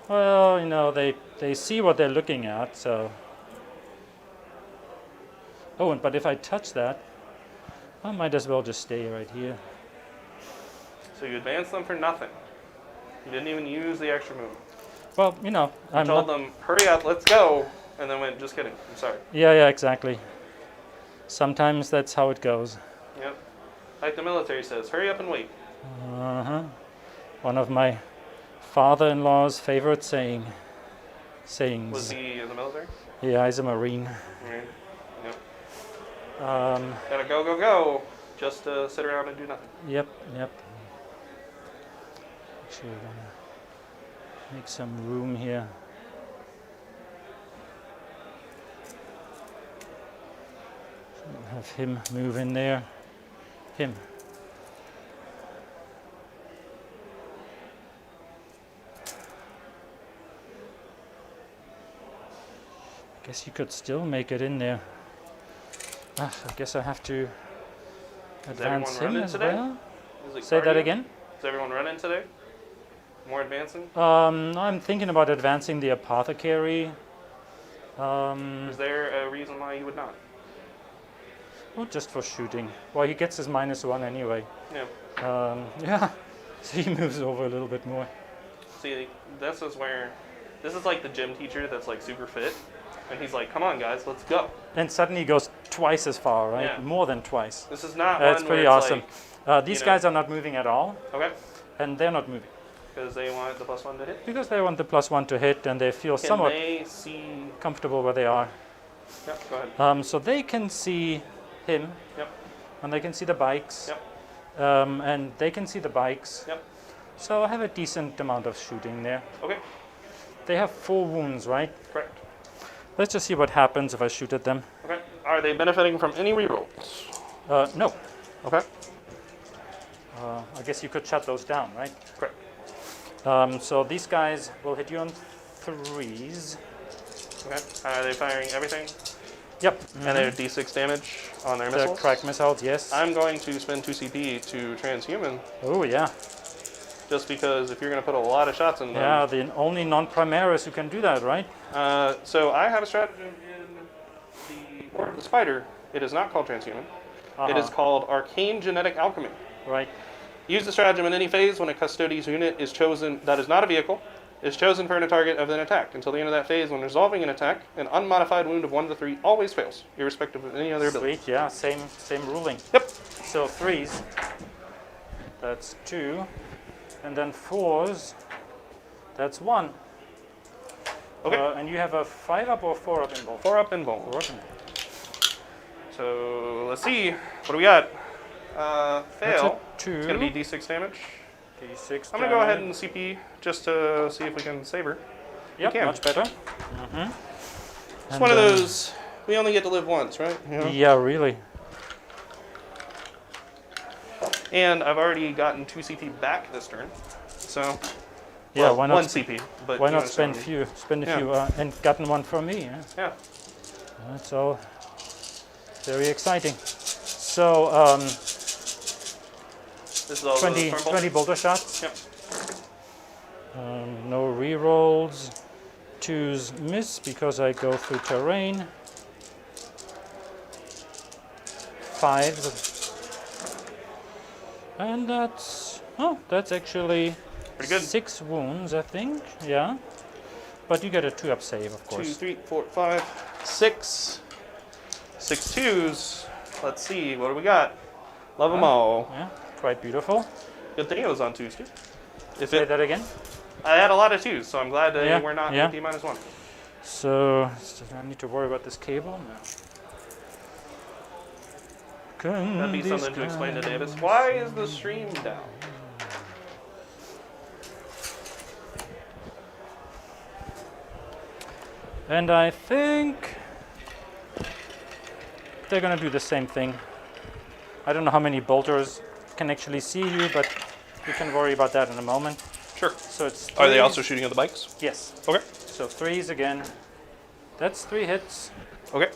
Well, they see what they're looking at, so. Oh, but if I touch that, I might as well just stay right here. So you advanced them for nothing. You didn't even use the extra move. Well, You I'm told not. them, hurry up, let's go. And then went, just kidding. I'm sorry. Yeah, exactly. Sometimes that's how it goes. Yep. Like the military says, hurry up and wait. Uh huh. One of my father-in-law's favorite sayings. Was he in the military? Yeah, he's a Marine. Right. Yep. Um, Gotta go, go, go. Just to sit around and do nothing. Yep. Actually, we're gonna make some room here. Have him move in there. Him. Guess you could still make it in there. I guess I have to advance him running as today? well. Is it Say that cardio? again. Is everyone running today? More advancing? I'm thinking about advancing the apothecary. Is there a reason why you would not? Well, just for shooting. Well, he gets his -1 anyway. Yeah. Yeah, so he moves over a little bit more. See, this is where, this is like the gym teacher that's like super fit. And he's like, come on guys, let's go. And suddenly he goes twice as far, right? Yeah. More than twice. This is not That's one pretty where it's awesome. These you know- guys are not moving at all, like, okay, and they're not moving because they want the +1 to hit. because they want the +1 to hit, and they feel Can somewhat they see, comfortable where they are. yep, go ahead. So they can see him, Yep, and they can see the bikes, yep, and they can see the bikes. yep. So I have a decent amount of shooting there. Okay, They have 4 wounds, right? correct. Let's just see what happens if I shoot at them. Okay, are they benefiting from any rerolls? No. Okay, I guess you could shut those down, right? correct. So these guys will hit you on 3s. Okay, are they firing everything? Yep. And they're D6 damage on their The missiles? crack missiles, yes. I'm going to spend 2 CP to transhuman, Oh, yeah. just because if you're going to put a lot of shots in them. Yeah, the only non-primaris who can do that, right? So I have a stratagem in the Order of the Spider. It is not called transhuman. It is called Arcane Genetic Alchemy. Right. Use the stratagem in any phase when a Custodes unit is chosen that is not a vehicle, is chosen for a target of an attack. Until the end of that phase, when resolving an attack, an unmodified wound of 1 to 3 always fails, irrespective of any other ability. Sweet, yeah, same ruling. Yep. So 3s, that's 2. And then 4s, that's 1. Okay. And you have a 5-up or 4-up in both? 4 up and bold. 4 up in both. So let's see. What do we got? Fail. That's a 2. It's going to be D6 damage. D6 I'm going to go ahead and CP just to see if we can save her. Yep, can. much better. It's one of those, we only get to live once, right? You know? Yeah, really. And I've already gotten 2 CP back this turn. So, Yeah, well, why not? 1 CP. But Why you not understand spend what spend a Yeah. few, and gotten one from me? Yeah? Yeah. That's all very exciting. So This is all 20, the 20 bolter shots. Yep. No re-rolls. 2s miss because I go through terrain. 5s. And that's actually Pretty good. 6 wounds, I think. Yeah. But you get a 2-up save, of 2, course. 3, 4, 5, 6. 6 twos. Let's see, what do we got? Love them all. Yeah, quite beautiful. Good thing it was on 2s too. If Say it, that again. I had a lot of 2s, so I'm glad that Yeah, we're not yeah. AP -1. So, do I need to worry about this cable? No. That'd be something to explain to Davis. Why is the stream down? And I think they're gonna do the same thing. I don't know how many bolters can actually see you, but we can worry about that in a moment. Sure. So it's Are they threes. also shooting at the bikes? Yes. Okay. So 3s again. That's 3 hits. Okay.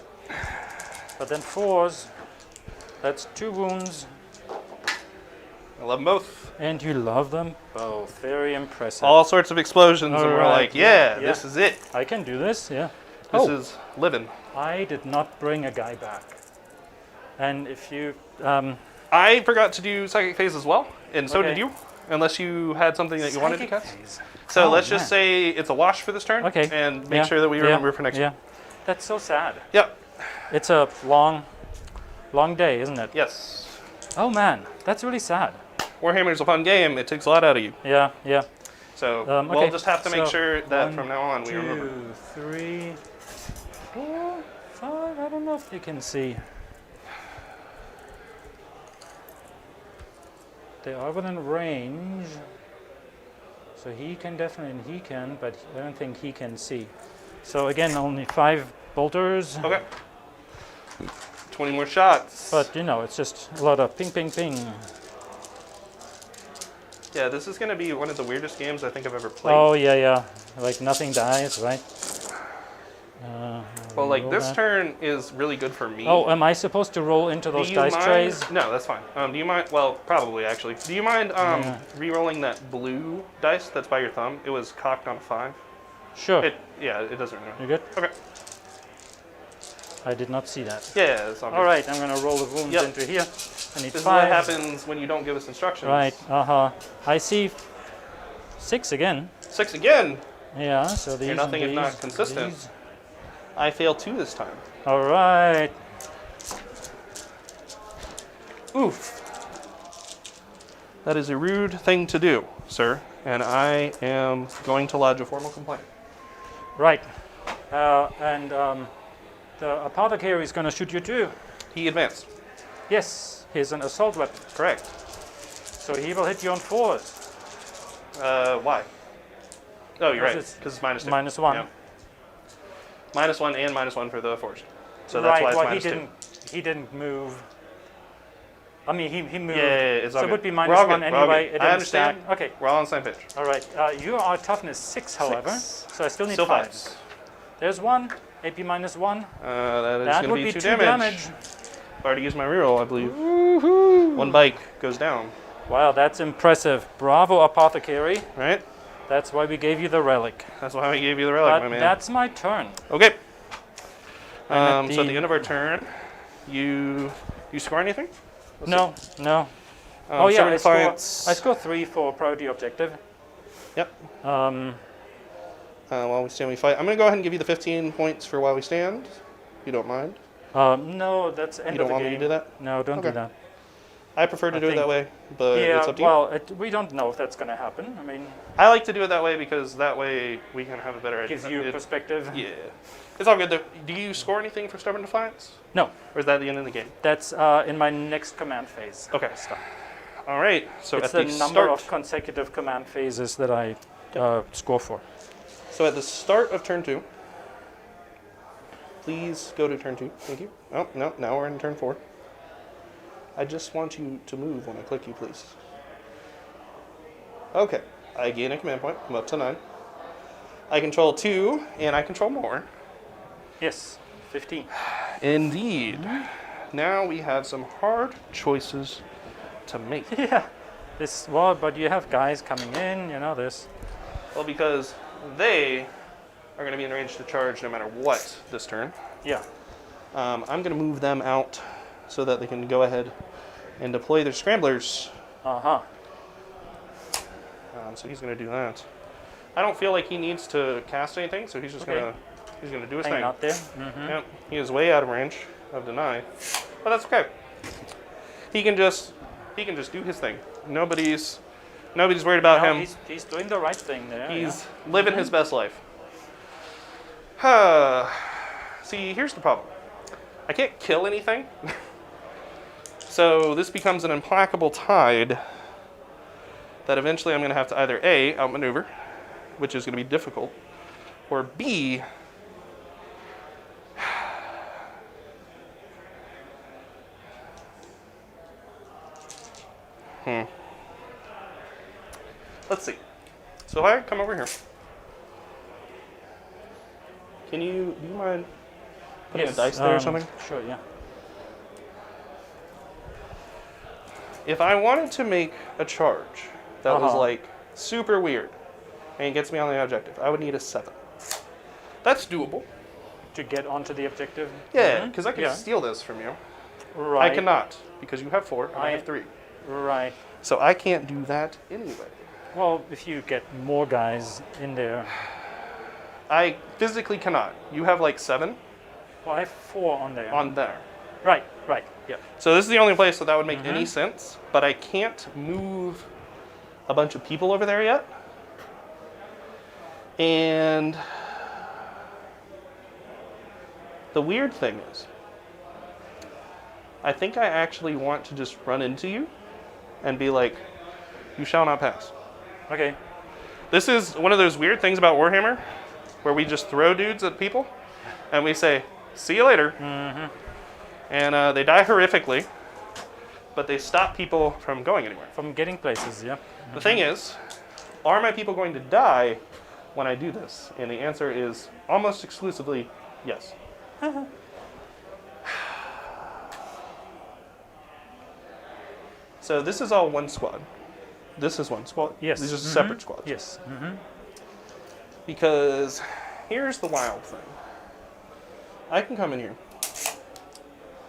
But then 4s. That's 2 wounds. I love them both. And you love them both. Very impressive. All sorts of explosions, and we're Alright, like, yeah, yeah. this is it. I can do this, yeah. This is living. I did not bring a guy back. And if you... I forgot to do Psychic Phase as well, and so Okay. did you, unless you had something that you wanted to Psychic cast. phase. So Oh, let's just man. say it's a wash for this turn, Okay. and make Yeah, sure that we yeah, remember for next Yeah. one. That's so sad. Yep. It's a long day, isn't it? Yes. Oh man, that's really sad. Warhammer's a fun game. It takes a lot out of you. Yeah, yeah. So Okay, we'll just have to make so sure that 1, from now on we 2, remember. 3, 4, 5. I don't know if you can see. They are within range. So he can definitely, and he can, but I don't think he can see. So again, only 5 bolters. Okay. 20 more shots. But you know, it's just a lot of ping, ping, ping. yeah, this is going to be one of the weirdest games I think I've ever played. Oh yeah, yeah. Like nothing dies, right? well, like roll this that. turn is really good for me. Oh, am I supposed to roll into Do those you dice mind? trays? No, that's fine. Do you mind? Well, probably actually. Do you mind re-rolling that blue dice that's by your thumb? It was cocked on a 5. Sure. Yeah, it doesn't matter. You good? Okay. I did not see that. Yeah, it's all good. All right, I'm gonna roll the wounds Yep. into here. I need This is 5. what happens when you don't give us instructions. Right. I see 6 again. 6 again. Yeah. So these. You're nothing and if not these, consistent. these. I fail 2 this time. All right. Oof. That is a rude thing to do, sir, and I am going to lodge a formal complaint. Right. And the apothecary is gonna shoot you too. He advanced. Yes. He's an assault weapon, Correct. so he will hit you on 4s. Why? Oh, you're right. Because it's Because it's -2. -1. Yeah. -1 and -1 for the force. So that's right. why it's Well, -2. he didn't move. I mean, he moved. Yeah, it's all so it good. would be We're all -1 good, we're all anyway. good. It I didn't understand. stack. Okay. We're all on the same page. All right. You are toughness 6, however. 6. So I still need Still 5s. 5s. There's 1. AP -1. That is That going would to be be 2 2 damage. I've already used my reroll, I believe. 1 bike goes down. Wow, that's impressive. Bravo, apothecary. Right? That's why we gave you the relic. That's why I gave you the relic, But my man. that's my turn. Okay. at So at the- the end of our turn, you score anything? No. Oh yeah, Stubborn I Defiance. score 3 for priority objective. Yep. Um, While we stand, we fight. I'm going to go ahead and give you the 15 points for while we stand, if you don't mind. no, that's end You don't of the want game. me to do that? No, don't do Okay. that. I prefer to I do it think- that way, but Yeah, it's up to you. well, we don't know if that's going to happen. I mean, I like to do it that way because that way we can have a better idea. gives you perspective. Yeah. It's all good though. Do you score anything for Stubborn Defiance? No, Or is that the end of the game? that's in my next command phase. Okay. Stuff. All right. So It's at the the number start, of consecutive command phases that I score for. so at the start of turn 2, please go to turn 2. Thank you. Oh, no, now we're in turn 4. I just want you to move when I click you, please. Okay. I gain a command point. I'm up to 9. I control 2, and I control more. Yes, 15. Indeed. Now we have some hard choices to make. Yeah. Well, but you have guys coming in, you know this. Well, because they are going to be in range to charge no matter what this turn. Yeah. I'm going to move them out so that they can go ahead and deploy their scramblers. Uh-huh. So he's going to do that. I don't feel like he needs to cast anything, so he's just going to do his Hang thing. out there. Mm-hmm. Yep. He is way out of range of deny, but that's okay. He can just do his thing. Nobody's worried about him. He's doing the right thing there. He's living his best life. See, here's the problem. I can't kill anything. So this becomes an implacable tide that eventually I'm going to have to either A, outmaneuver, which is going to be difficult, or B, let's see. So if I come over here, do you mind putting a dice there or something? Sure, yeah. If I wanted to make a charge that was like super weird and gets me on the objective, I would need a 7. That's doable. To get onto the objective? Yeah, because I can steal this from you. Right. I cannot, because you have 4 and I have 3. Right. So I can't do that anyway. Well, if you get more guys in there. I physically cannot. You have like 7 Well, I have 4 on there. on there. Right, yeah. So this is the only place that would make any sense, but I can't move a bunch of people over there yet. And the weird thing is, I think I actually want to just run into you and be like, you shall not pass. Okay. This is one of those weird things about Warhammer, where we just throw dudes at people, and we say, see you later. And they die horrifically, but they stop people from going anywhere. From getting places, yeah. The thing is, are my people going to die when I do this? And the answer is almost exclusively yes. So this is all one squad. This is one squad. Yes. These are separate squads. Yes. Because here's the wild thing. I can come in here.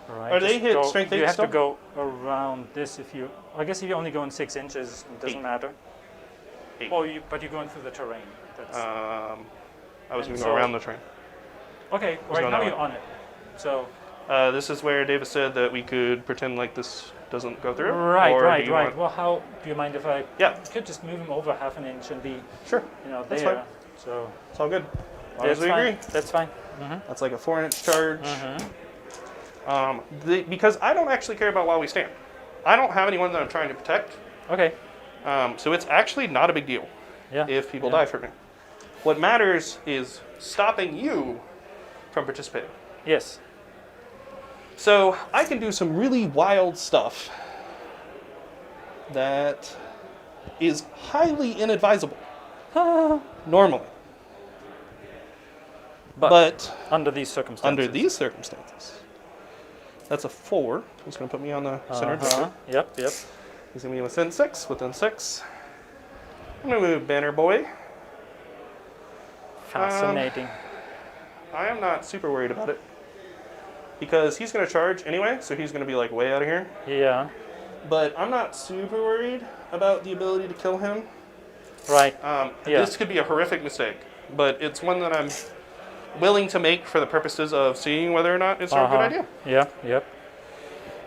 Right. Are they hit strength 8 You have still? to go around this if you... I guess if you only go in 6 inches, it doesn't 8. matter. 8. Well, but you're going through the terrain. That's, I was going to so- go around the train. okay, going right now that you're way. on it. So... This is where Davis said that we could pretend like this doesn't go through. Right, or right, do you right. want- Well, how... Do you mind if I... Yeah. could just move him over half an inch and be, Sure. there. That's fine. So... It's all good. As long as That's we fine. agree. That's fine. That's like a 4-inch charge. Because I don't actually care about while we stand. I don't have anyone that I'm trying to protect. Okay. So it's actually not a big deal Yeah. if people die from me. What matters is stopping you from participating. Yes. So I can do some really wild stuff that is highly inadvisable normally. But under these circumstances. under these circumstances, that's a 4. He's going to put me on the center driver. Yep. He's going to be within 6. Within 6. I'm going to move Banner Boy. Fascinating. I am not super worried about it. Because he's going to charge anyway, so he's going to be like way out of here. Yeah. But I'm not super worried about the ability to kill him. Right. This could be a horrific mistake, but it's one that I'm willing to make for the purposes of seeing whether or not it's a good idea. Yeah. Yep.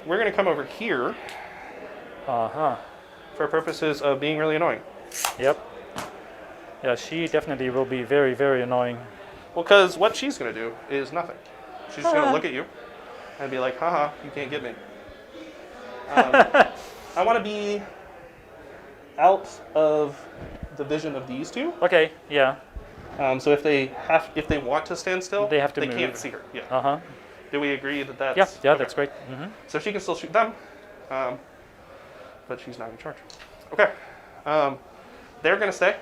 We're going to come over here for purposes of being really annoying. Yep. Yeah, she definitely will be very, very annoying. Well, because what she's going to do is nothing. She's just going to look at you and be like, haha, you can't get me. I want to be out of the vision of these two. Okay. Yeah. So if they want to stand still, They have to they move. can't see her. Yeah. Do we agree that that's... Yeah. okay. That's great. So she can still shoot them. but she's not in charge. Okay. They're going to stay.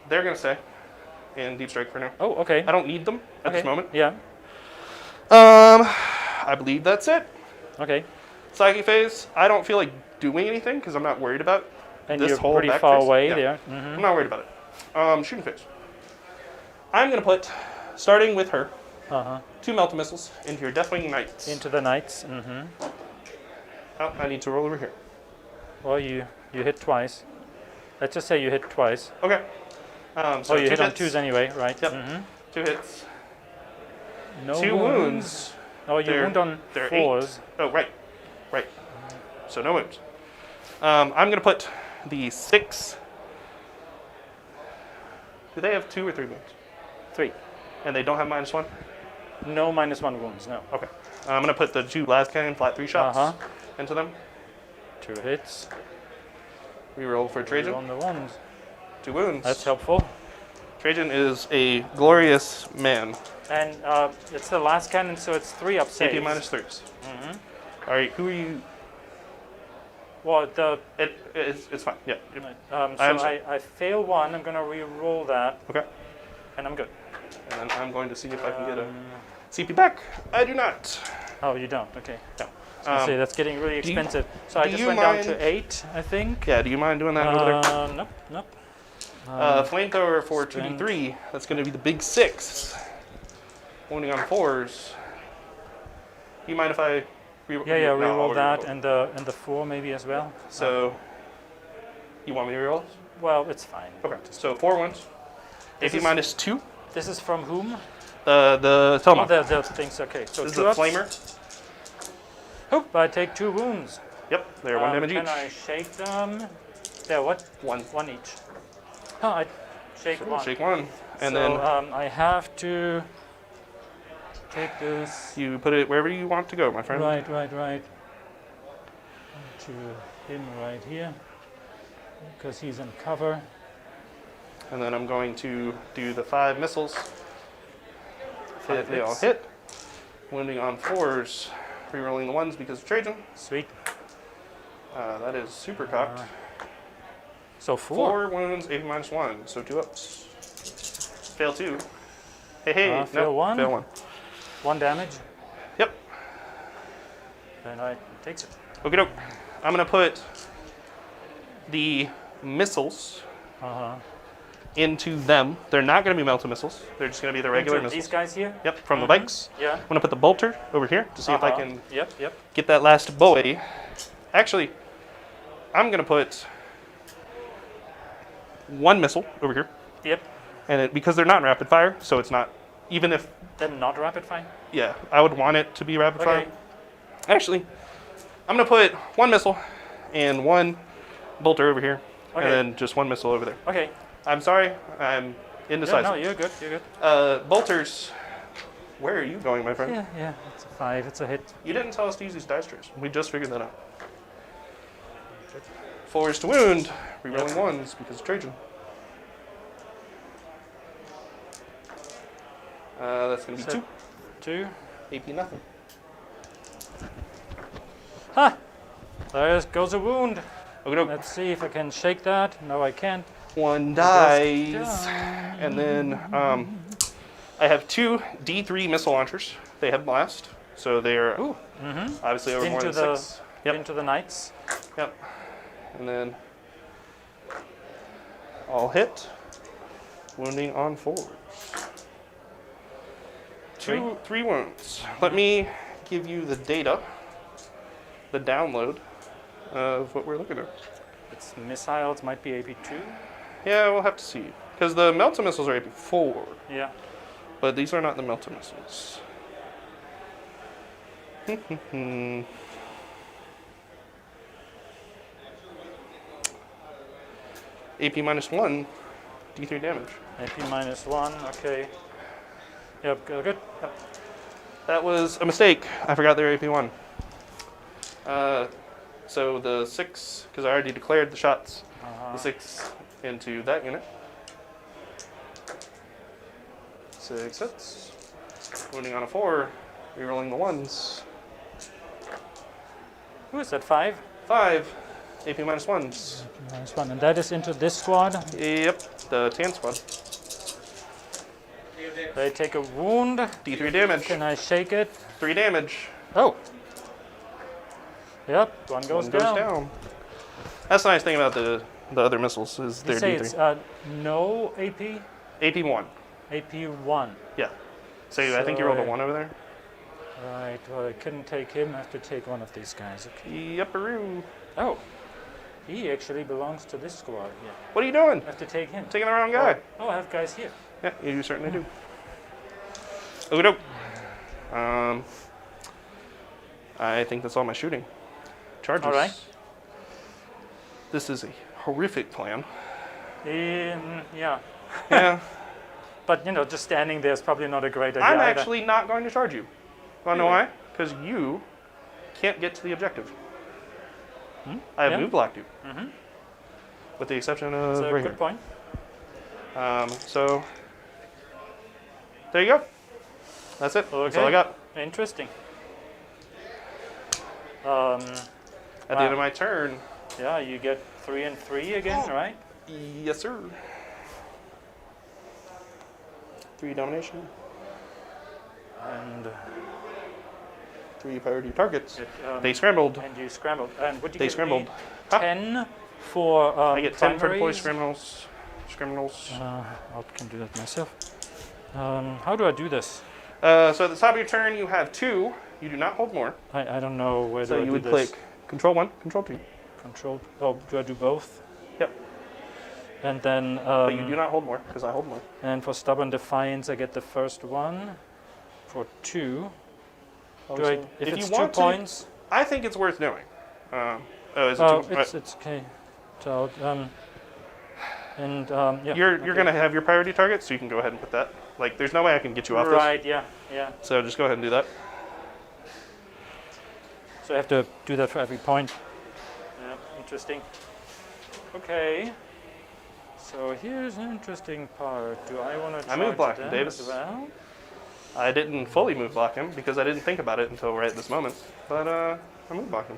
They're going to stay in Deep Strike for now. Oh, okay. I don't need them at this moment. Yeah. I believe that's it. Okay. Psychic phase. I don't feel like doing anything because I'm not worried about And this you're whole pretty back far phase. away Yeah. there. I'm not worried about it. Shooting phase. I'm going to put, starting with her, Uh-huh. 2 Melta missiles into your Deathwing Knights. Into the knights. Mm-hmm. Oh, I need to roll over here. Well, you hit twice. Let's just say you hit twice. Okay. So Oh, you 2 hit on hits. 2s anyway, right? Yep. Mm-hmm. 2 hits. No 2 wounds. Oh, you They're- wound on they're 4s. 8. Oh, right. Right. So no wounds. I'm going to put the 6. Do they have 2 or 3 wounds? 3. And they don't have -1? No -1 wounds, no. Okay. I'm going to put the 2 blast cannon flat 3 shots Uh-huh. into them. 2 hits. Reroll for Trajan. On the ones. 2 wounds. That's helpful. Trajan is a glorious man. And it's the last cannon, so it's 3 up AP saves. -3s. Mm-hmm. All right, who are you? Well, the It's fine. Yeah. so I'm sorry. I fail 1. I'm going to re-roll that, Okay. and I'm good. And then I'm going to see if I can get a CP back. I do not. Oh, you don't. Okay. No. I see, that's getting really do you- expensive. So I do just you went down mind- to 8, I think. Yeah, do you mind doing that over there? Nope, nope. Flamethrower for strength. 2d3. That's going to be the big 6. Wounding on 4s. You mind if I Yeah, no, I'll re-roll that re-roll. and the 4 maybe as well. So, you want me to reroll? Well, it's fine. Okay, so 4 wounds. This AP is- -2. This is from whom? The Oh, Telma. the things. Okay, so This is 2 the ups. Flamer. Oop, I take 2 wounds. Yep, they're 1 damage Can each. I shake them? Yeah, what? 1. 1 each. Oh, I shake 1. Shake 1. And so, then I have to take this. you put it wherever you want to go, my friend. Right. To him right here, because he's in cover. And then I'm going to do the 5 missiles. They all hits. hit. Wounding on 4s. Rerolling the 1s because of Trajan. Sweet. That is super cocked. So 4. 4 wounds, AP -1, so 2 ups. Fail 2. Hey, Fail no, 1. Fail 1. 1 damage. Yep. Then I takes it. Okie doke. I'm going to put the missiles into them. They're not going to be Melta missiles. They're just going to be the regular Into missiles. these guys here. Yep, from the bikes. Yeah. I'm going to put the bolter over here to see if I can Yep. get that last boy. Actually, I'm going to put 1 missile over here. Yep. And because they're not rapid fire, so it's not, even if, Then not rapid fire. yeah, I would want it to be rapid Okay. fire. Actually, I'm going to put 1 missile and 1 bolter over here. Okay. And then just 1 missile over there. Okay. I'm sorry, I'm Yeah, indecisive. no, you're good. You're good. Bolters, where are you going, my friend? Yeah. It's a 5. It's a hit. You didn't tell us to use these dice trays. We just figured that out. 4s to wound, rerolling 1s because of Trajan. That's going to be So- 2. 2. AP nothing. Ha! There goes a wound. Okay, doke. Let's see if I can shake that. No, I can't. 1 dies. And then I have 2 D3 missile launchers. They have blast, so they are Ooh. obviously over more Into than the 6. Yep. into the knights. Yep. And then all hit. Wounding on 4s. 3 wounds. Let me give you the data, the download of what we're looking at. It's missiles. Might be AP2. Yeah, we'll have to see. Because the Melta missiles are AP4, Yeah. but these are not the Melta missiles. AP -1, D3 damage. AP -1. Okay. Yep. Good. Yep. That was a mistake. I forgot they're AP1. So the 6, because I already declared the shots, the 6 into that unit. 6 hits. Wounding on a 4, rerolling the 1s. Who is that? 5? 5 AP -1s. -1, and that is into this squad. Yep, the tan squad. They take a wound. D3 damage. Can I shake it? 3 damage. Oh. Yep, one goes One goes down. down. That's the nice thing about the other missiles is You their say D3. it's no AP? AP1. AP1. Yeah. So I think you rolled a 1 over there. Right, well, I couldn't take him. I have to take one of these guys. Okay. Yep-a-roo. Oh, he actually belongs to this squad. Yeah, What are you doing? I have to take him. Taking the wrong guy. Oh, I have guys here. Yeah, you certainly do. Oh, no. I think that's all my shooting. Charges. All right. This is a horrific plan. Yeah. Yeah. But, just standing there is probably not a great idea I'm either. actually not going to charge you. Want to know why? Because you can't get to the objective. I have Yeah. move blocked you. With the exception of That's a right good here. point. So, there you go. That's it. That's all I Okay. got. Interesting. At the end of my turn. Yeah, you get 3 and 3 again, right? Yes, sir. 3 domination. And 3 priority targets. They and scrambled. you scrambled. And what do you They get? scrambled. 10 for I get 10 for deploy primaries. criminals. I can do that myself. How do I do this? So at the top of your turn, you have 2. You do not hold more. I don't know where So do I you do would this. click Control 1, Control 2. Control. Oh, do I do both? Yep. And then. But you do not hold more, because I hold more. And for stubborn defiance, I get the first one. For 2. Do I, if it's you 2 want to, points. I think it's worth doing. Is it Oh, 2? it's okay. So yeah. You're okay. gonna have your priority target, so you can go ahead and put that. Like, there's no way I can get you off Right. Yeah. Yeah. this. So just go ahead and do that. So I have to do that for every point. Yeah. Interesting. Okay. So here's an interesting part. Do I want to? I move block them Davis. as well? I didn't fully move block him because I didn't think about it until right this moment. But I move blocked him.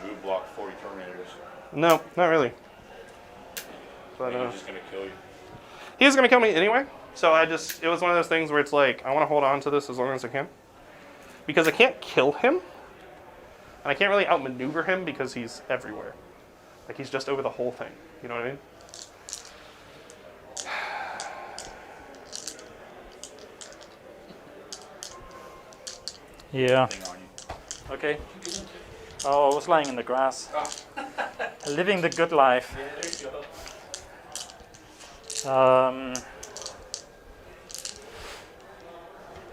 You move block 40 Terminators. No, not really. But He's just gonna kill you. he was gonna kill me anyway. So it was one of those things where it's like I want to hold on to this as long as I can because I can't kill him, and I can't really outmaneuver him because he's everywhere. Like he's just over the whole thing. You know what I mean? Yeah. Thing on you. Okay. Oh, I was lying in the grass. Living the good life. Yeah, there you go.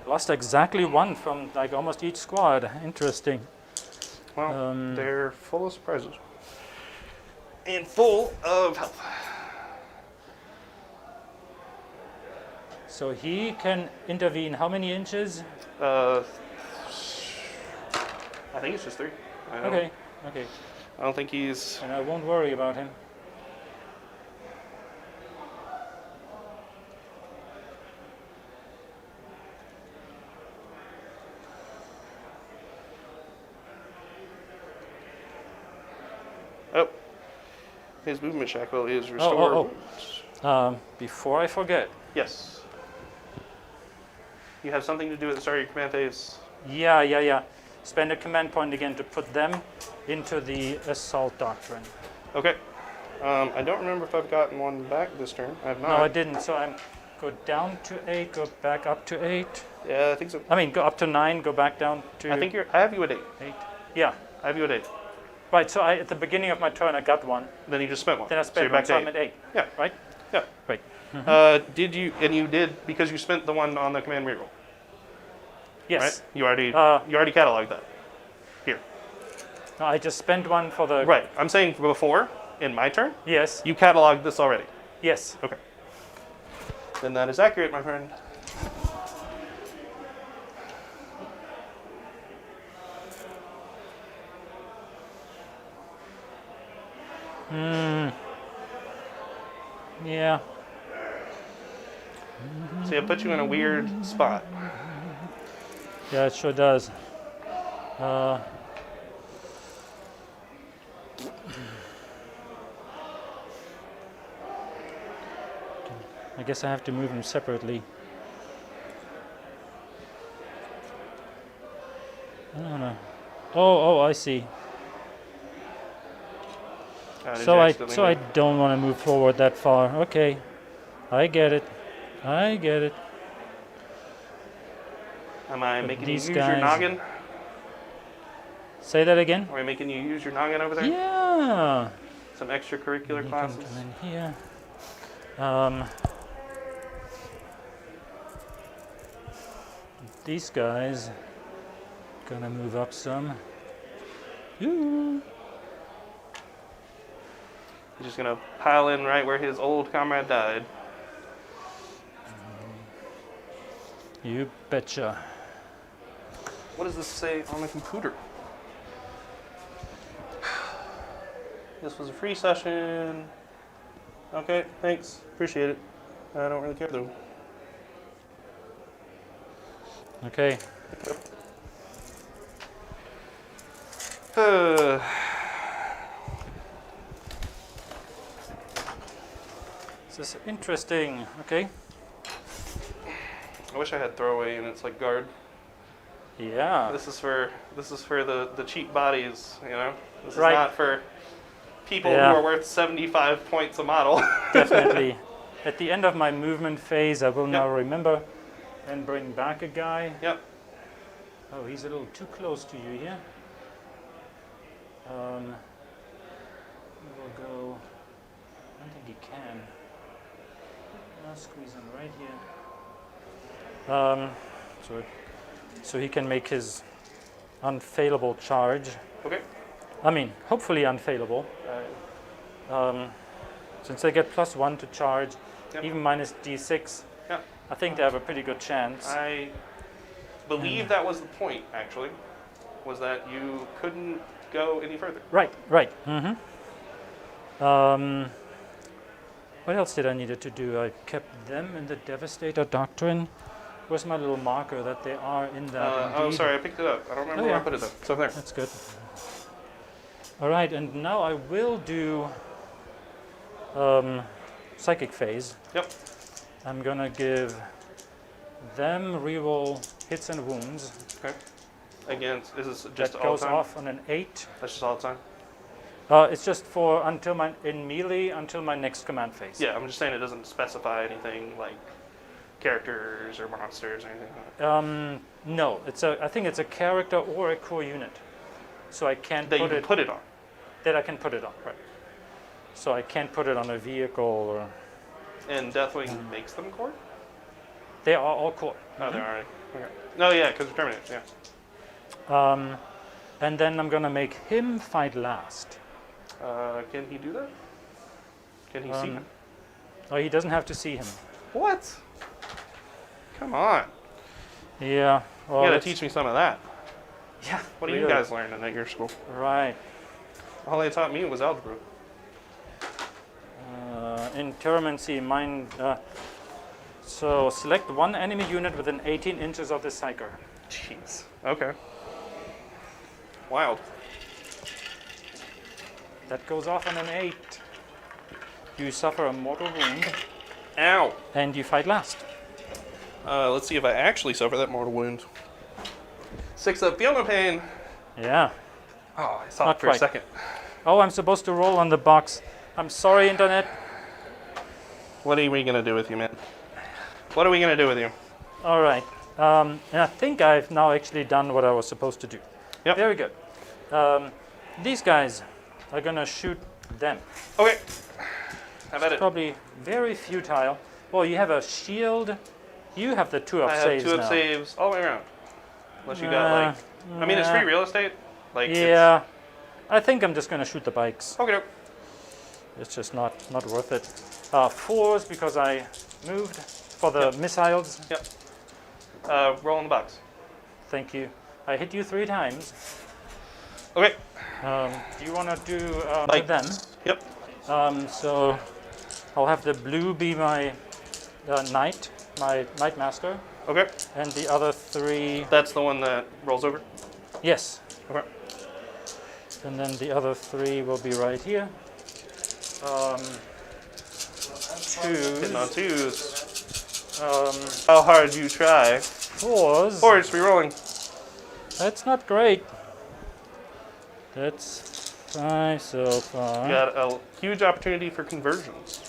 Lost exactly 1 from like almost each squad. Interesting. Well, they're full of surprises and full of health. So he can intervene how many inches? I think it's just 3. Okay. I don't think he's. And I won't worry about him. Oh, his movement shackle is restored. Before I forget. Yes. You have something to do at the start of your command phase. Yeah. Spend a command point again to put them into the assault doctrine. Okay. I don't remember if I've gotten one back this turn. I have not. No, I didn't. So I'm go down to 8, go back up to 8. Yeah, I think so. I mean, go up to 9, go back down to I think I have you at 8. 8. Yeah. I have you at 8. Right. So at the beginning of my turn, I got 1. Then you just spent 1. Then I so spent you're 1, back so to I'm 8. at 8. Yeah. Right. Yeah. Right. Did you? And you did because you spent the one on the command reroll, Yes. right? You already cataloged that. Here. No, I just spent 1 for the. Right. I'm saying before in my turn, Yes. you cataloged this already. Yes. Okay. Then that is accurate, my friend. Yeah. See, it put you in a weird spot. Yeah, it sure does. I guess I have to move them separately. I don't know. Oh, I see. So I don't want to move forward that far. Okay, I get it. Am I But making you these use your guys- noggin? Say that again. Are we making you use your noggin over there? Yeah. Some extracurricular You can classes? come in here. These guys gonna move up some. Ooh. He's just gonna pile in right where his old comrade died. You betcha. What does this say on the computer? This was a free session. Okay, thanks. Appreciate it. I don't really care though. Okay. This is interesting. Okay. I wish I had throwaway and it's like guard. Yeah. This is for the cheap bodies, you know? This is Right. not for people Yeah. who are worth 75 points a model. Definitely. At the end of my movement phase, I will Yep. now remember and bring back a guy. Yep. Oh, he's a little too close to you here. We'll go. I don't think he can. I'll squeeze him right here. So he can make his unfailable charge. Okay. I mean, hopefully unfailable. Since they get +1 to charge, Yep. even minus d6, Yep. I think they have a pretty good chance. I believe that was the point, actually, was that you couldn't go any further. Right. Mm-hmm. What else did I needed to do? I kept them in the Devastator Doctrine. Where's my little marker that they are in that? Oh, indeed? sorry, I picked it up. I don't remember Oh, where I yeah. put it though. It's over there. That's good. All right, and now I will do Psychic Phase. Yep. I'm gonna give them reroll hits and wounds. Okay. Against, is this just That all goes the time? off on an 8. That's just all the time? It's just for until my next command phase. Yeah, I'm just saying it doesn't specify anything like characters or monsters or anything like that. No, I think it's a character or a core unit. So I can't That you put can it put it on. that I can put it on. Right. So I can't put it on a vehicle or And Deathwing makes them core? they are all core. Oh, they're already. Okay. No, yeah, because they're terminated, yeah. And then I'm gonna make him fight last. Can he do that? Can he see him? Oh, he doesn't have to see him. What? Come on. Yeah. Well, You gotta it's- teach me some of that. Yeah. What are you really. guys learning at your school? Right. All they taught me was algebra. Intermancy, mine. So select one enemy unit within 18 inches of the psyker. Jeez. Okay. Wild. That goes off on an 8. You suffer a mortal wound, Ow. and you fight last. Let's see if I actually suffer that mortal wound. 6 up, feel no pain. Yeah. Oh, I saw Not it for a quite. second. Oh, I'm supposed to roll on the box. I'm sorry, Internet. What are we gonna do with you, man? What are we gonna do with you? All right. And I think I've now actually done what I was supposed to do. Yep. Very good. These guys are going to shoot them. Okay. How about it? Probably very futile. Well, you have a shield. You have the 2 of I have saves 2 up now. saves all the way around. Unless you got like, I mean, it's nah. free real estate. Like, Yeah. I think I'm just going to shoot the bikes. It's, okay. It's just not worth it. 4s because I moved for the missiles. Yep. Roll in the box. Thank you. I hit you 3 times. Okay. Do you want to do Like- with them? Yep. So I'll have the blue be my knight, my knight master, Okay. and the other 3. That's the one that rolls over. Yes. Okay. And then the other 3 will be right here. I'll twos. Hitting on twos. Um, How hard you try. fours. Fours, re-rolling. That's not great. That's 5 so far. Got a huge opportunity for conversions.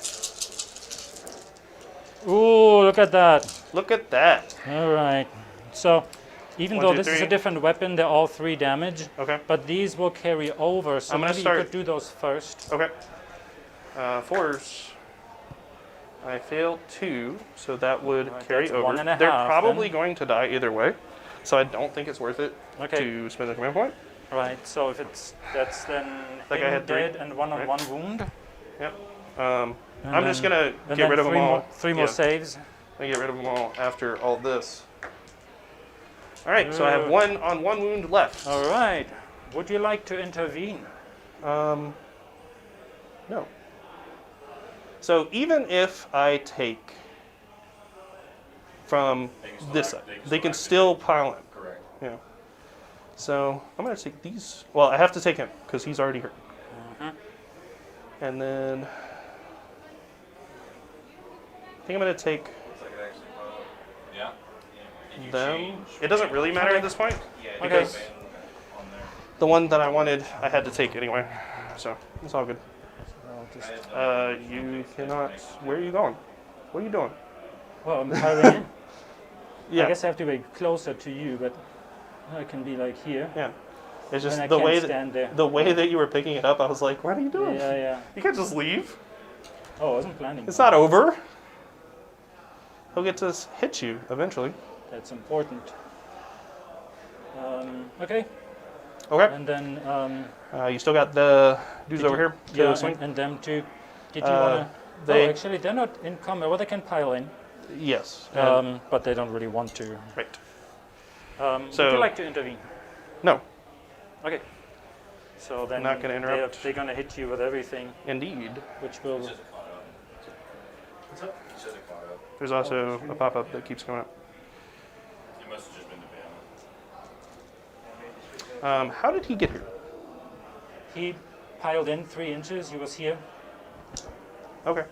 Ooh, look at that. Look at that. All right. So, even One, though two, this is a three. different weapon, they're all 3 damage. Okay. But these will carry over, so I'm gonna maybe start- you could do those first. Okay. Fours. I failed 2, so that would Alright, carry that's over. 1.5 They're probably then. going to die either way, so I don't think it's worth it Okay. to spend a command point. Right. So if that's then That guy him had 3. dead and 1 on Right. 1 wound. Yep. And I'm just then- gonna and get then rid of them 3 all. More, 3 more Yeah, saves. I get rid of them all after all this. All right, so I have Ugh. 1 on 1 wound left. All right. Would you like to intervene? No. So even if I take from They can still this act- side, they can still pile in. Correct. Yeah. So I'm gonna take these. Well, I have to take him because he's already hurt. And then I think I'm gonna take Yeah. Did you them. change? It doesn't really matter at this point. Yeah, Okay. because on there. The one that I wanted, I had to take anyway. So it's all good. You cannot. Where are you going? What are you doing? Well, I'm piling in. Yeah. I guess I have to be closer to you, but I can be like here. Yeah. It's just And I the can't way stand there. the way that you were picking it up. I was like, what are you doing? Yeah, yeah. You can't just leave. Oh, I wasn't planning. It's on not over. He'll get to hit you eventually. That's important. Okay, Okay. and then You still got the dudes over here to yeah, swing. and them too. Did you Uh, wanna? they- Oh, actually, they're not in combat. Well, they can pile in, Yes. but they don't really want to. Right. Would So- you like to intervene? No. Okay. So then Not gonna interrupt. They're gonna hit you with everything, Indeed. which will. He says it caught up. What's up? He says it caught up. There's also a pop-up that keeps coming up. It must have just been the ban. How did he get here? He piled in 3 inches. He was here. Okay.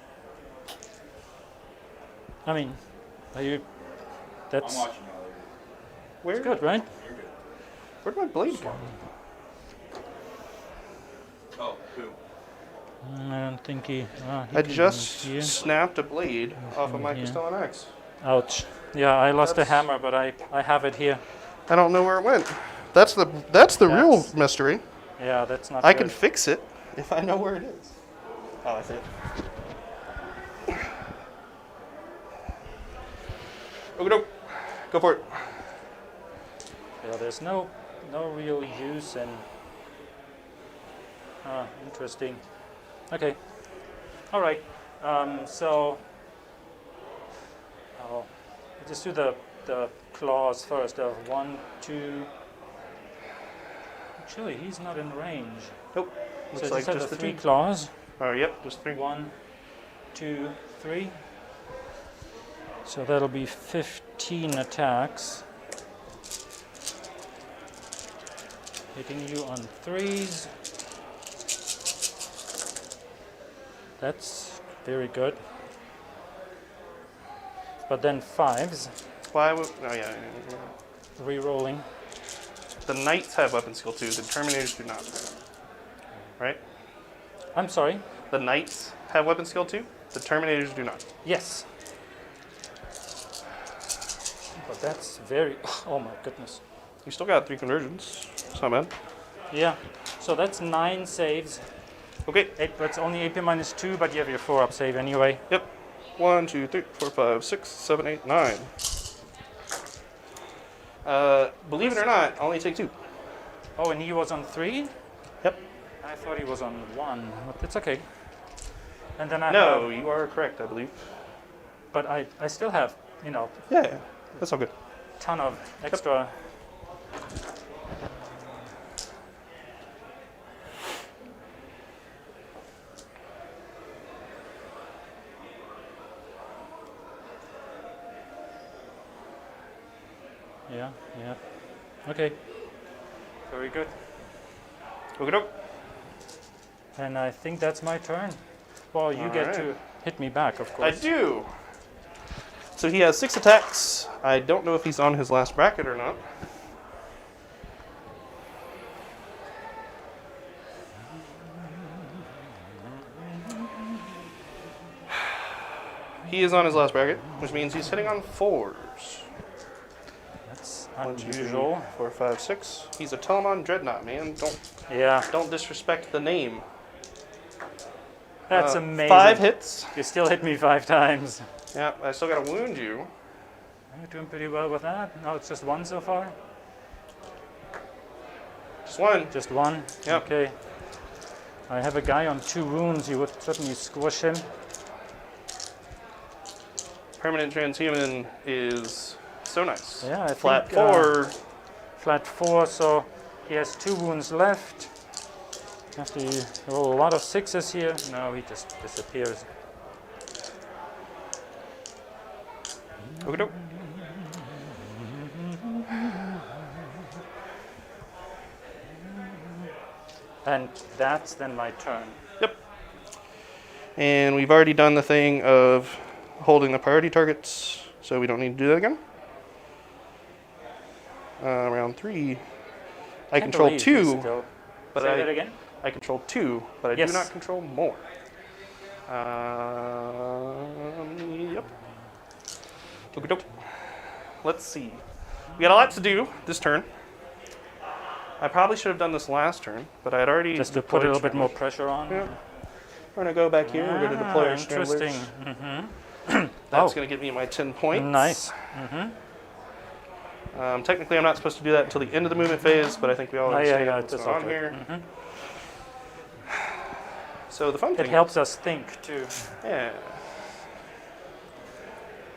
I mean, are you? I'm That's watching y'all later. Where? good, right? You're good. Where'd my blade go? Oh, who? I don't think he. He I can just here. snapped a blade off of my here. Castellan axe. Ouch. Yeah, I lost a That's- hammer, but I have it here. I don't know where it went. That's the real That's- mystery. Yeah, that's not I good. can fix it if I know where it is. Oh, I see it. Okay, go for it. Yeah, there's no real use in. Interesting. Okay. All right. So. I'll just do the claws first. 1, 2. Actually, he's not in range. Nope. So Looks like just have just the the 3 two. claws. Oh, yep, just 3. 1, 2, 3. So that'll be 15 attacks. Hitting you on 3s. That's very good. But then 5s, Why would? Oh yeah. re-rolling. The knights have weapon skill too. The Terminators do not. Right? I'm sorry. The knights have weapon skill too. The Terminators do not. Yes. But that's very. Oh my goodness. You still got 3 conversions. It's not bad. Yeah. So that's 9 saves. Okay. That's only AP minus 2, but you have your 4-up save anyway. Yep. 1, 2, 3, 4, 5, 6, 7, 8, 9. Believe it or not, I only take 2. Oh, and he was on 3? Yep. I thought he was on 1, but it's okay. And then I No, have, you are correct, I believe. but I still have, Yeah, that's all good. ton of extra. Yeah, yeah. Okay. Very good. Okay, doke. And I think that's my turn. Well, you get Alright. to hit me back, of I course. do. So he has 6 attacks. I don't know if he's on his last bracket or not. He is on his last bracket, which means he's hitting on 4s. That's 1, 2, 3, unusual. 4, 5, 6. He's a Telemon Dreadnought, man. Yeah, Don't disrespect the name. that's amazing. 5 hits. You still hit me 5 times. Yeah, I still gotta wound you. You're doing pretty well with that. No, it's just 1 so far. Just 1. Just 1. Yep. Okay. I have a guy on 2 wounds. You would certainly squish him. Permanent Transhuman is so nice. Yeah, I Flat think, 4. Flat 4, so he has 2 wounds left. Have to roll a lot of 6s here. No, he just disappears. Okey-doke. And that's then my turn. Yep. And we've already done the thing of holding the priority targets, so we don't need to do that again. Round 3. I Can't control believe 2, he's still- but Say that again? I control 2, but I Yes. do not control more. Yep. Okey-doke. Let's see. We got a lot to do this turn. I probably should have done this last turn, but I had already Just to put a deployed little bit more scramblers. pressure on. Yeah. We're gonna go back here. We're gonna deploy our scramblers. Interesting. That's Oh. gonna give me my 10 points. Nice. Technically, I'm not supposed to do that until the end of the movement phase, but I think we all Oh, understand yeah, what's it's going on okay. here. So the fun It thing, helps us think too. yeah.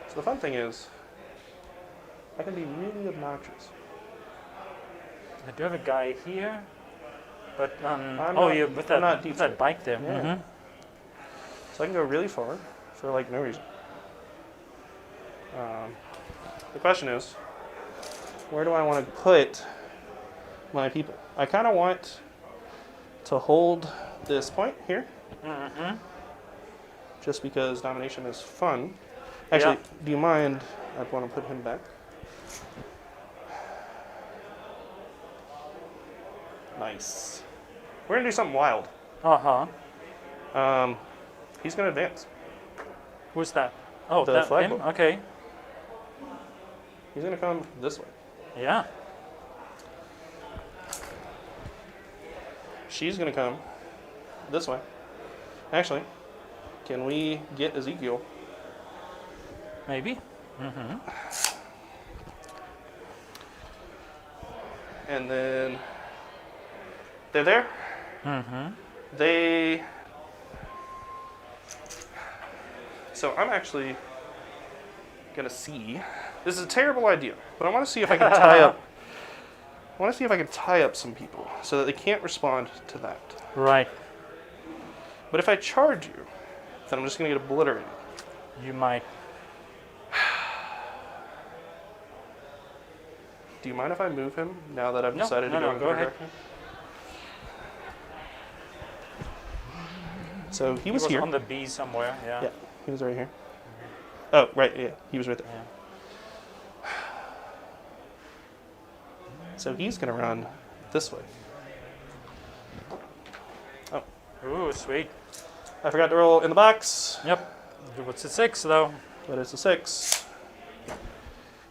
So the fun thing is, I can be really obnoxious. I do have a guy here, but I'm oh, not- you with I'm that not with that bike there. Yeah. So I can go really far for like no reason. The question is, where do I want to put my people? I kind of want to hold this point here, just because domination is fun. Actually, do you mind? I'd want to put him back. Nice. We're gonna do something wild. He's gonna advance. Who's that? Oh, The that flagpole. him? Okay. He's gonna come this way. Yeah. She's gonna come this way. Actually, can we get Ezekiel? Maybe. And then they're there. They. So I'm actually gonna see. This is a terrible idea, but I want to see if I can tie up. I want to see if I can tie up some people so that they can't respond to that. Right. But if I charge you, then I'm just gonna get obliterated. You might. Do you mind if I move him now that I've No, decided to no, go no, in a go different ahead. direction? So he was was here. on the B somewhere. Yeah. Yeah, he was right here. Oh, right, yeah, he was right there. Yeah. So he's gonna run this way. Oh, Ooh, sweet. I forgot to roll in the box, Yep. What's a 6 though? but it's a 6.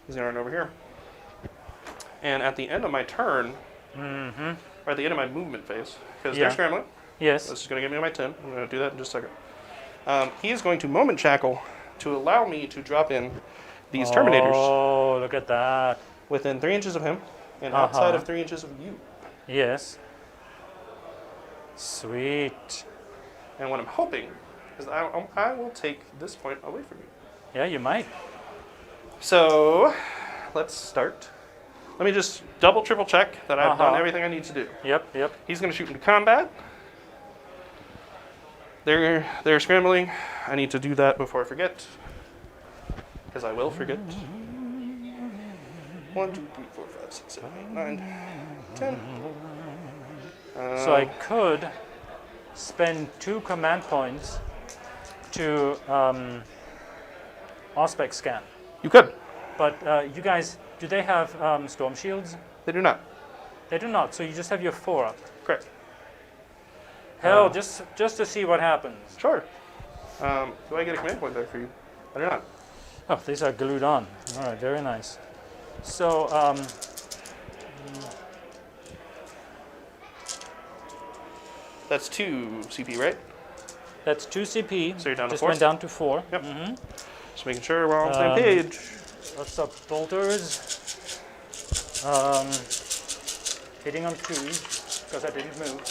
He's gonna run over here. And at the end of my turn, or at the end of my movement phase, because Yeah. they're scrambling, Yes. this is gonna give me my 10. I'm gonna do that in just a second. He is going to moment shackle to allow me to drop in these Terminators Oh, look at that. within 3 inches of him and outside of 3 inches of you. Yes. Sweet. And what I'm hoping is that I will take this point away from you. Yeah, you might. So let's start. Let me just double, triple check that I've done everything I need to do. Yep. He's going to shoot into combat. They're scrambling. I need to do that before I forget, because I will forget. 1, 2, 3, 4, 5, 6, 7, 8, 9, 10. So I could spend 2 command points to Auspex scan. You could. But you guys, do they have storm shields? They do not. They do not. So you just have your 4 up. Correct. Hell, just to see what happens. Sure. Do I get a command point there for you? I do not. Oh, these are glued on. All right, very nice. So, That's 2 CP, right? that's 2 CP. So you're down to just 4? went down to 4. Yep. Just making sure we're all on the same page. Lots of bolters. Hitting on 2s because I didn't move.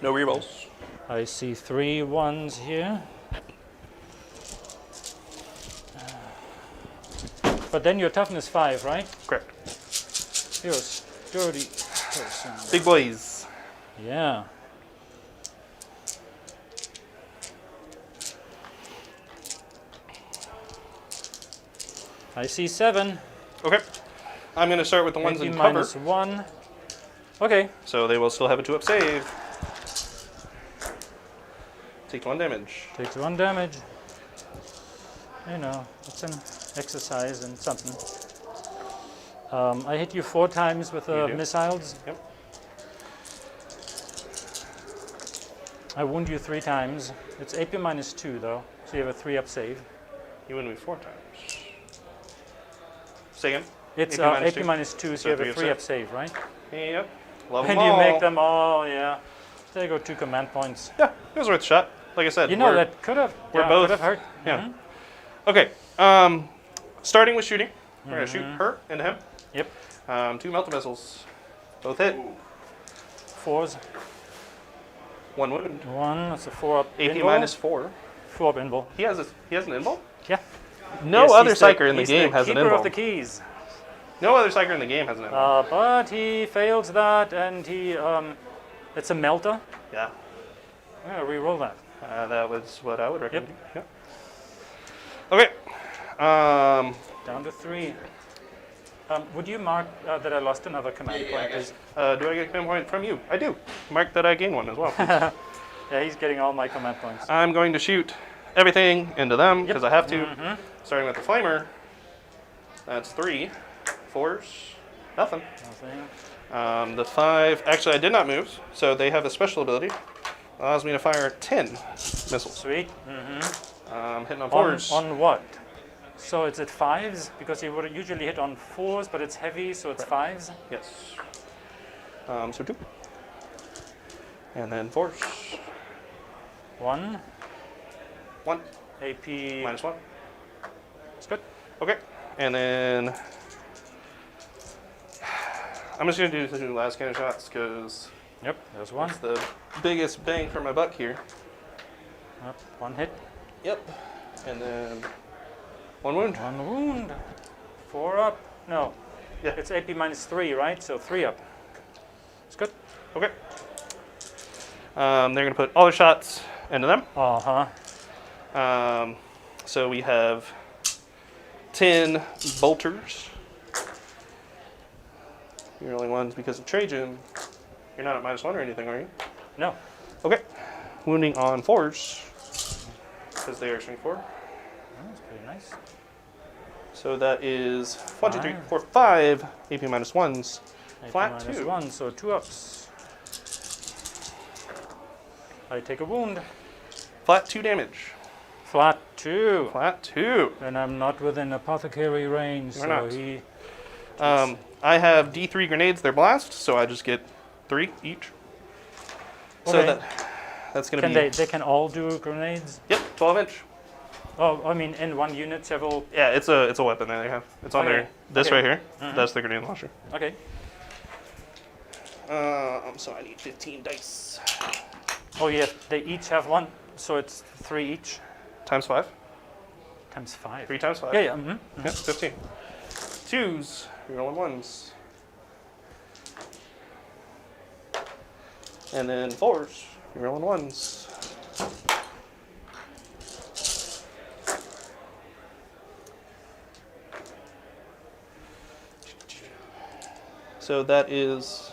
No rerolls. I see 3 1s here. But then your toughness 5, right? Correct. You're a sturdy person. Big boys. Yeah. I see 7. Okay. I'm going to start with the ones in AP cover. -1. Okay. So they will still have a 2-up save. Take 1 damage. Takes 1 damage. You know, it's an exercise and something. I hit you 4 times with You do. missiles. Yep. I wound you 3 times. It's AP -2 though, so you have a 3-up save. You wound me 4 times. Say again? It's AP AP -2. -2, so So you have a 3-up 3-up save, right? Yep. Love And them you all. make them all, yeah. There you go, 2 command points. Yeah, it was worth a shot. Like I said, You know, we're- that could have, we're yeah, both- could have hurt. yeah. Mhm. Okay. Starting with shooting. We're going to shoot her into him. Yep. 2 melta missiles. Both hit. 4s. 1 wound. 1, that's a 4-up AP invul. -4. 4-up invul. He has an invul? Yeah. No Yes, other he's psyker in the he's game has an keeper of the invul. keys. No other psyker in the game has an invul. But he fails that, and he, it's a melter. Yeah. I'm gonna re-roll that. That was what I would recommend. Yep. Okay. Down to 3. Would you mark that I lost another command point? please? Do I get a command point from you? I do. Mark that I gain 1 as well. Yeah, he's getting all my command points. I'm going to shoot everything into them because I have to. Starting with the flamer. That's 3. 4s. Nothing. Nothing. The 5. Actually, I did not move, so they have a special ability. Allows me to fire 10 missiles. Sweet. Hitting on 4s. On what? So it's at 5s because you would usually hit on 4s, but it's heavy, so it's 5s. Yes. So 2. And then 4s. 1. 1. AP. -1. It's good. Okay. And then I'm just going to do the 2 last cannon shots because Yep, there's 1. it's the biggest bang for my buck here. Yep, 1 hit. Yep. And then 1 wound. 1 wound. 4 up. No. Yeah. It's AP -3, right? So 3 up. It's good. Okay. They're going to put all their shots into them. So we have 10 bolters. You're only ones because of Trajan. You're not at -1 or anything, are you? No. Okay. Wounding on 4s because they are strength 4. That's pretty nice. So that is 1, 2, 3, 5. 4, 5 AP -1s. AP Flat 2. -1, so 2 ups. I take a wound. Flat 2 damage. Flat 2. Flat 2. And I'm not within apothecary range, You're so not. he. I have D3 grenades. They're blast, so I just get 3 each. So Okay. that's going to Can be. they can all do grenades? Yep, 12-inch. Oh, I mean, in one unit, several. Yeah, it's a weapon that they have. It's on Okay. there. This Okay. right here. That's the grenade launcher. Okay. So I need 15 dice. Oh, yeah, they each have 1, so it's 3 each. Times 5. Times 5. 3 times 5. Yeah, yeah. Yeah, 15. 2s. You're rolling 1s. And then 4s. You're rolling 1s. So that is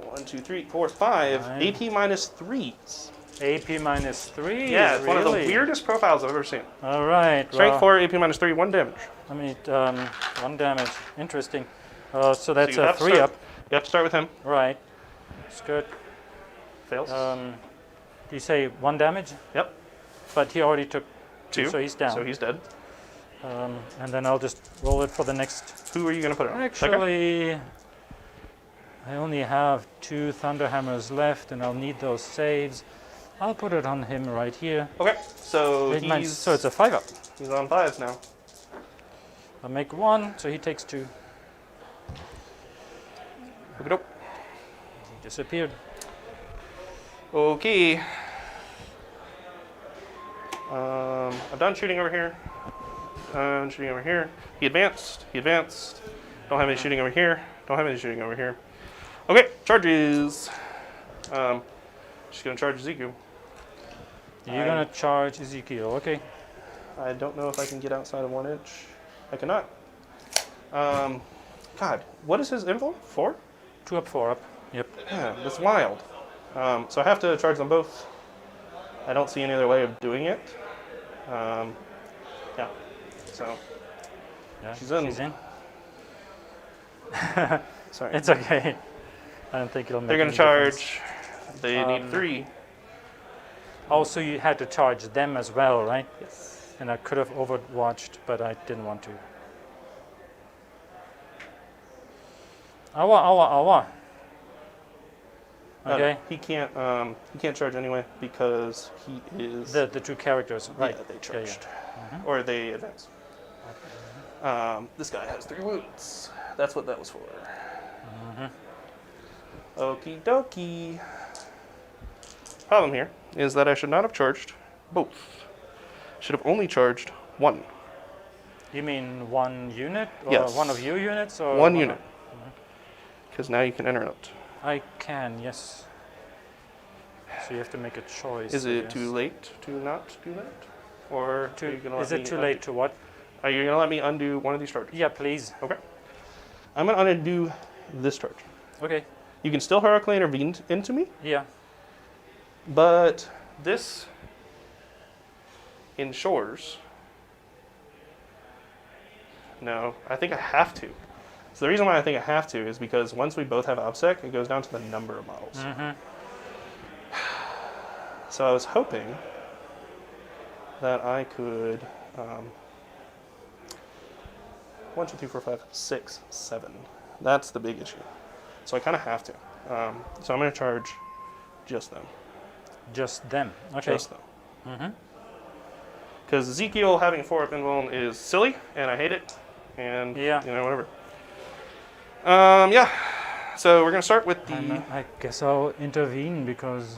1, 1, 2, 3, 4, 5. Nine. AP minus 3s. AP minus 3. Yeah, it's one of the really? weirdest profiles I've ever seen. All right. Strength well, 4, AP minus 3, 1 damage. I mean, 1 damage. Interesting. So that's you a have to 3 start- up. You have to start with him. Right. It's good. Fails. Do you say 1 damage? Yep. But he already took 2. so he's down. So he's dead. And then I'll just roll it for the next. Who are you going to put it on? Second? Actually, I only have 2 Thunderhammers left, and I'll need those saves. I'll put it on him right here. Okay, so So it's a 5 up. he's on 5s now. I'll make 1, so he takes 2. Okey-doke. He disappeared. Okay. I'm done shooting over here. Shooting over here. He advanced. He advanced. Don't have any shooting over here. Don't have any shooting over here. Okay, charges. Just gonna charge Ezekiel. You're gonna charge Ezekiel, okay? I don't know if I can get outside of 1 inch. I cannot. God, what is his info? 4? 2 up, 4 up. Yep. Yeah, that's wild. So I have to charge them both. I don't see any other way of doing it. Yeah. So Yeah, She's in. She's in. sorry. It's okay. I don't think it'll make They're gonna any difference. charge. They need 3. Oh, so you had to charge them as well, right? Yes. And I could have overwatched, but I didn't want to. Awa. Okay. He can't charge anyway because he is. The 2 characters, right? Yeah, they Yeah, charged, or they advanced. This guy has 3 wounds. That's what that was for. Okie dokie. Problem here is that I should not have charged both. Should have only charged 1. You mean 1 unit? Or Yes. 1 of your units? Or 1 unit. Because now you can enter it. I can, yes. So you have to make a choice. Is I it guess. too late to not do that? Or are you gonna let Is it me too late to what? Are you going to let me undo one of these charges? Yeah, please. Okay. I'm going to undo this charge. Okay. You can still heroically intervene into me, Yeah. but this ensures. No, I think I have to. So the reason why I think I have to is because once we both have OBSEC, it goes down to the number of models. So I was hoping that I could 1, 2, 3, 4, 5, 6, 7. That's the big issue. So I kind of have to. So I'm going to charge just them. Just them. Okay. Just them. Because Ezekiel having 4 up invuln is silly, and I hate it. And, Yeah. whatever. Yeah. So we're going to start with the... I guess I'll intervene because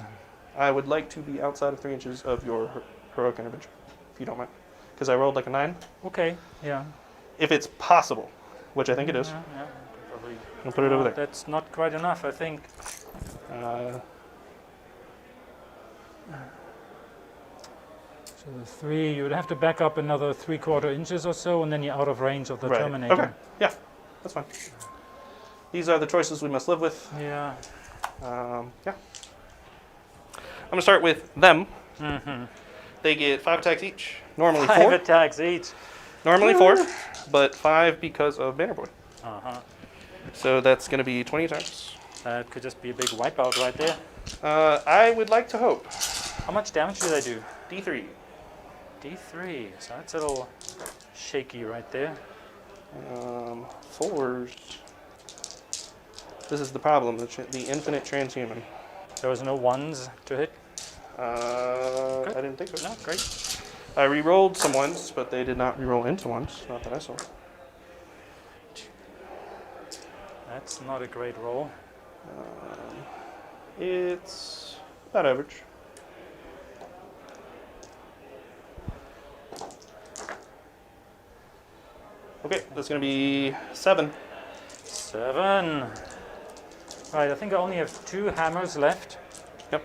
I would like to be outside of 3 inches of your heroic intervention, if you don't mind. Because I rolled like a 9. okay. Yeah. If it's possible, which I think it is. Yeah. Probably. I'll put it over there. That's not quite enough, I think. So the 3, you would have to back up another 3/4 inches or so, and then you're out of range of the right. Terminator. Okay. Yeah, that's fine. These are the choices we must live with. Yeah. Yeah. I'm going to start with them. They get 5 attacks each. Normally 5 4. attacks each. Normally 4, but 5 because of Banner Boy. Uh-huh. So that's going to be 20 attacks. That could just be a big wipeout right there. I would like to hope. How much damage do they do? D3. D3. So that's a little shaky right there. 4s. This is the problem, the infinite transhuman. There was no 1s to hit. I didn't think so. No, great. I re-rolled some 1s, but they did not re-roll into 1s. Not that I saw. That's not a great roll. It's about average. Okay, that's going to be 7. 7. Right, I think I only have 2 hammers left. Yep.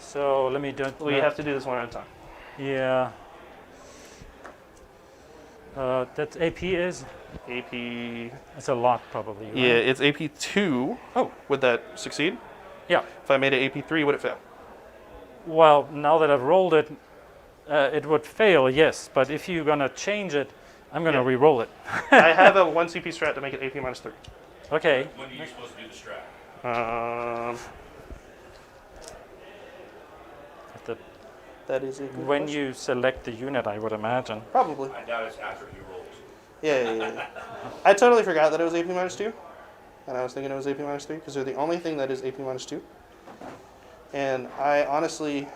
So let me do. We have to do this one at a time. Yeah. That AP is? AP. It's a lot, probably. Right? Yeah, it's AP2. Oh, Would that succeed? yeah. If I made it AP3, would it fail? Well, now that I've rolled it, it would fail, yes. But if you're going to change it, I'm going to Yeah. re-roll it. I have a 1 CP strat to make it AP -3. Okay. When are you supposed to do the strat? The, That is a good when question. you select the unit, I would imagine. Probably. I doubt it's after he rolls. Yeah. I totally forgot that it was AP -2. And I was thinking it was AP -3 because they're the only thing that is AP -2. And I honestly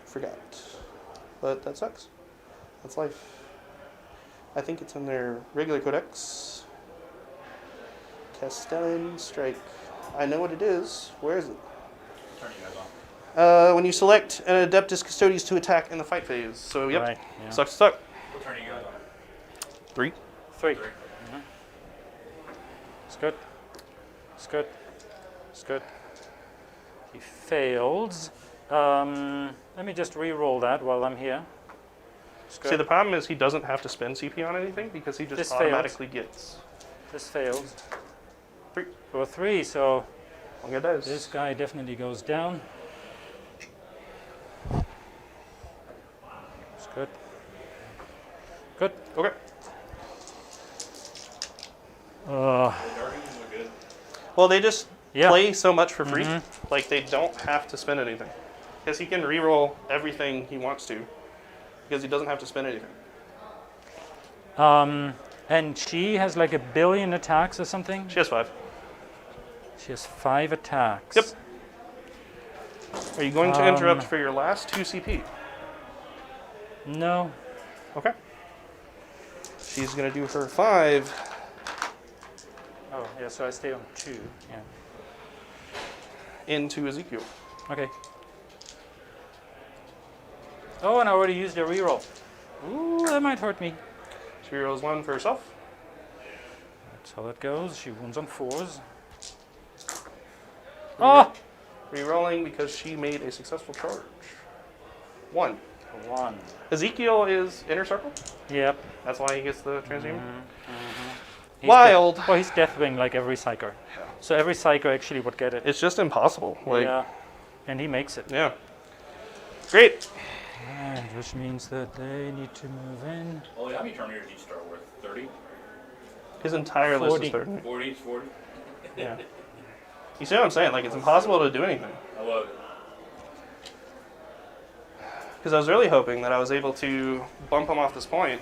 forgot. But that sucks. That's life. I think it's in their regular codex. Castellan Strike. I know what it is. Where is it? Turn you guys on. When you select an Adeptus Custodes to attack in the fight phase. So, yep. Right. Yeah. Sucks to suck. What turn are you guys on? 3. 3. 3. It's good. It's good. It's good. He fails. Let me just re-roll that while I'm here. It's good. See, the problem is he doesn't have to spend CP on anything because he just This fails. automatically gets. This fails. 3. For 3, so Long it does. this guy definitely goes down. It's good. Good. Okay. The Guardians look good. Well, they just Yeah. play so much for free. Mhm. Like, they don't have to spend anything. Because he can reroll everything he wants to. Because he doesn't have to spend anything. And she has like 1 billion attacks or something? She has 5. She has 5 attacks. Yep. Are you going to interrupt for your last 2 CP? No. Okay. She's going to do her 5 Oh, yeah, so I stay on 2. Yeah. into Ezekiel. Okay. Oh, and I already used a reroll. Ooh, that might hurt me. She rerolls 1 for herself. That's how it goes. She wins on 4s. Oh! Rerolling because she made a successful charge. 1. 1. Ezekiel is inner circle. Yep. That's why he gets the transhuman. He's Wild. Well, he's Deathwing like every Psyker. So every Psyker actually would get it. It's just impossible. Like, Yeah. And he makes it. yeah. Great. And which means that they need to move in. Well, how many Terminators each start with? 30? His entire list 40. is 30. 40 each? 40? Yeah. You see what I'm saying? Like, it's impossible to do anything. I love it. Because I was really hoping that I was able to bump him off this point.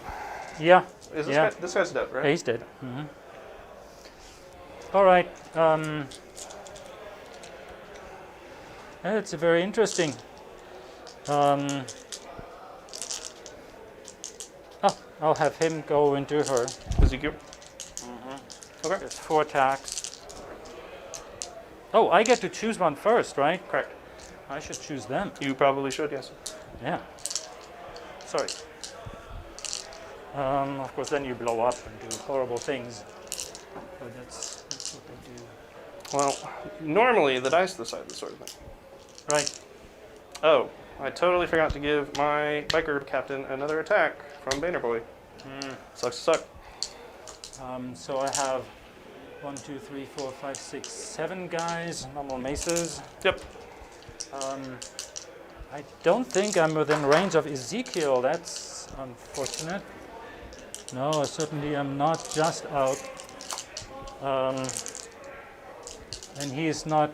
Yeah. Is this Yeah. this guy's dead, right? Yeah, he's dead. All right. It's very interesting. I'll have him go into her. Ezekiel? Okay. There's 4 attacks. Oh, I get to choose one first, right? Correct. I should choose them. You probably should, yes. Yeah. Sorry. Of course, then you blow up and do horrible things. But that's what they do. Well, normally the dice decide this sort of thing. Right. Oh, I totally forgot to give my biker captain another attack from Banner Boy. Sucks to suck. So I have 1, 2, 3, 4, 5, 6, 7 guys, normal maces. Yep. I don't think I'm within range of Ezekiel. That's unfortunate. No, I certainly am not just out. And he is not.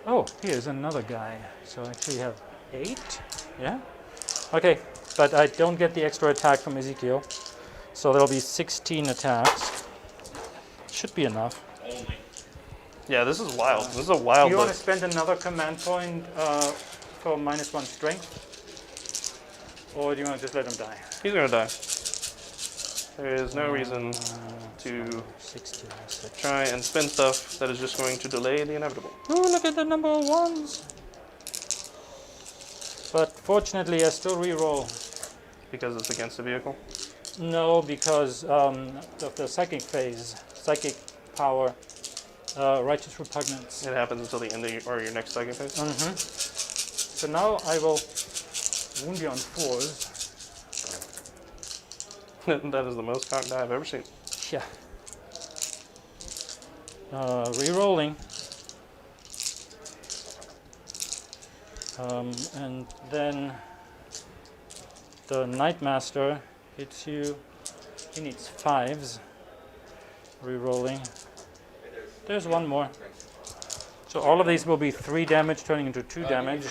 Oh, here's another guy. So I actually have 8. Yeah. Okay, but I don't get the extra attack from Ezekiel. So there'll be 16 attacks. Should be enough. Only. Yeah, this is wild. This is a wild Do you want to list. spend another command point for -1 strength? Or do you want to just let him die? He's gonna die. There is no reason to 16. try and spend stuff that is just going to delay the inevitable. Oh, look at the number of 1s. But fortunately, I still re-roll. Because it's against the vehicle. No, because of the psychic phase, psychic power, righteous repugnance. It happens until the end of your next second phase. So now I will wound you on 4s. That is the most cocked die I've ever seen. Yeah. Re-rolling. And then the Nightmaster hits you. He needs 5s. Re-rolling. There's one more. So all of these will be 3 damage, turning into 2 damage.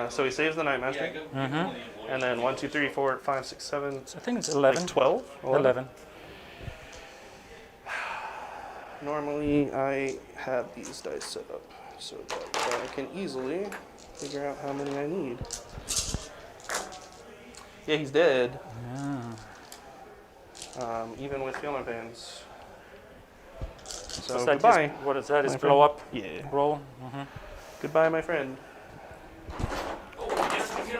So he saves the Nightmaster. Mm-hmm. And then 1, 2, 3, 4, 5, 6, 7, I think it's 11. like 12? 11. Normally, I have these dice set up so that I can easily figure out how many I need. Yeah, he's dead. Yeah. Even with Feel No Pains. So What's that? goodbye. What is that? Is my blow friend. up Yeah. roll? Mm-hmm. Goodbye, my friend.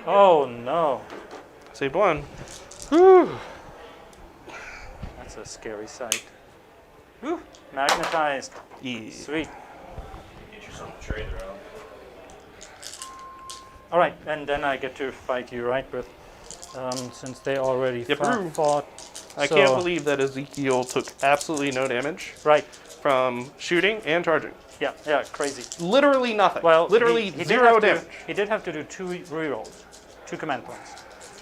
Oh no. Saved one. Whew. That's a scary sight. Whew. Magnetized. Yeah. Sweet. Get you some trade around. All right, and then I get to fight you, right? With since they already Yep. fought. I So- can't believe that Ezekiel took absolutely no damage Right. from shooting and charging. Yeah. Yeah. Crazy. Literally nothing. Well, literally he did 0 have to- damage. He did have to do 2 rerolls, 2 command points,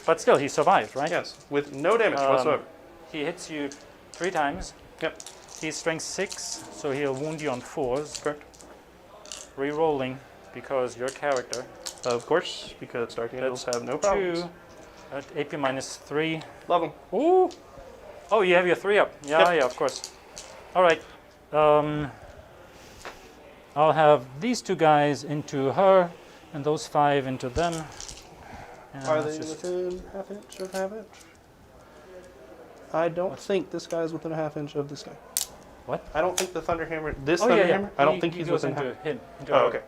but still he survived, right? Yes, with no damage whatsoever. He hits you 3 times. Yep. He's strength 6, so he'll wound you on 4s. Correct. Rerolling because your character. Of course, because Dark Angels have no problems. 2 at AP minus 3. Love them. Ooh. Oh, you have your 3 up. Yeah, Yep. yeah, of course. All right. I'll have these 2 guys into her, and those 5 into them. And Are let's they just- within half inch of half inch? I don't think this guy's within a half inch of this guy. What? I don't think the Thunderhammer, this Oh, yeah, Thunderhammer, yeah. I don't He- think he he's goes within into half. him. Into Oh, her. okay.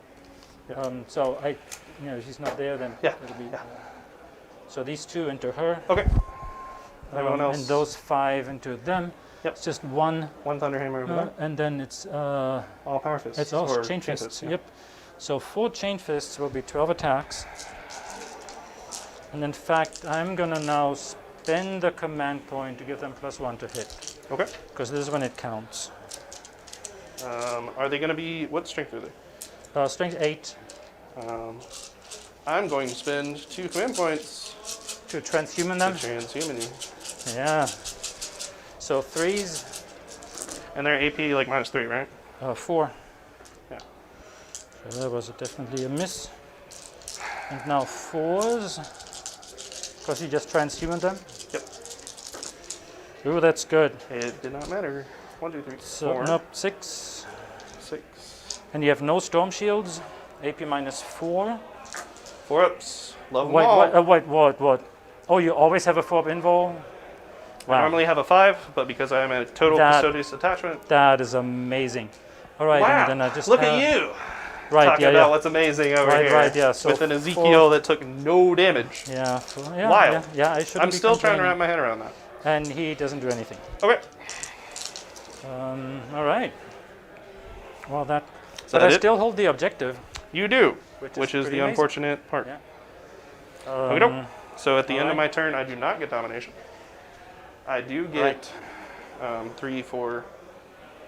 So if she's not there, then Yeah, it'll be. yeah. So these 2 into her. Okay. Everyone else? And those 5 into them. Yep. It's just one, One Thunderhammer over there. and then it's All Power Fists. it's all or chain fists. yeah. Yep. So 4 chain fists will be 12 attacks. And in fact, I'm gonna now spend the command point to give them +1 to hit, Okay. because this is when it counts. Are they going to be, what strength are they? Strength 8 I'm going to spend 2 command points to transhuman to them. transhuman you. Yeah. So 3s, And they're AP like -3, right? 4. Yeah. So that was definitely a miss. And now 4s, because you just transhuman them. Yep. Ooh, that's good. It did not matter. 1, 2, 3, So 4, nope, 6. 6. And you have no storm shields. AP minus 4. 4 ups. Love them Wait, all. what? Oh, you always have a 4-up invul? I Wow, normally have a 5, but because I am a total That- custodious attachment. that is amazing. All right, Wow. and then I just Look have, at you. Right, Talking yeah, about yeah. what's amazing over Right, here. right, yeah, so with an Ezekiel that took no damage. Yeah, yeah, Wild. yeah, I should I'm be still trying to complaining. wrap my head around that. And he doesn't do anything. Okay. All right. Well, that. Is But that I it? still hold the objective, You do, which which is pretty the amazing. unfortunate part. Yeah. Okey-doke. So at the end of alright. my turn, I do not get domination. I do get 3 for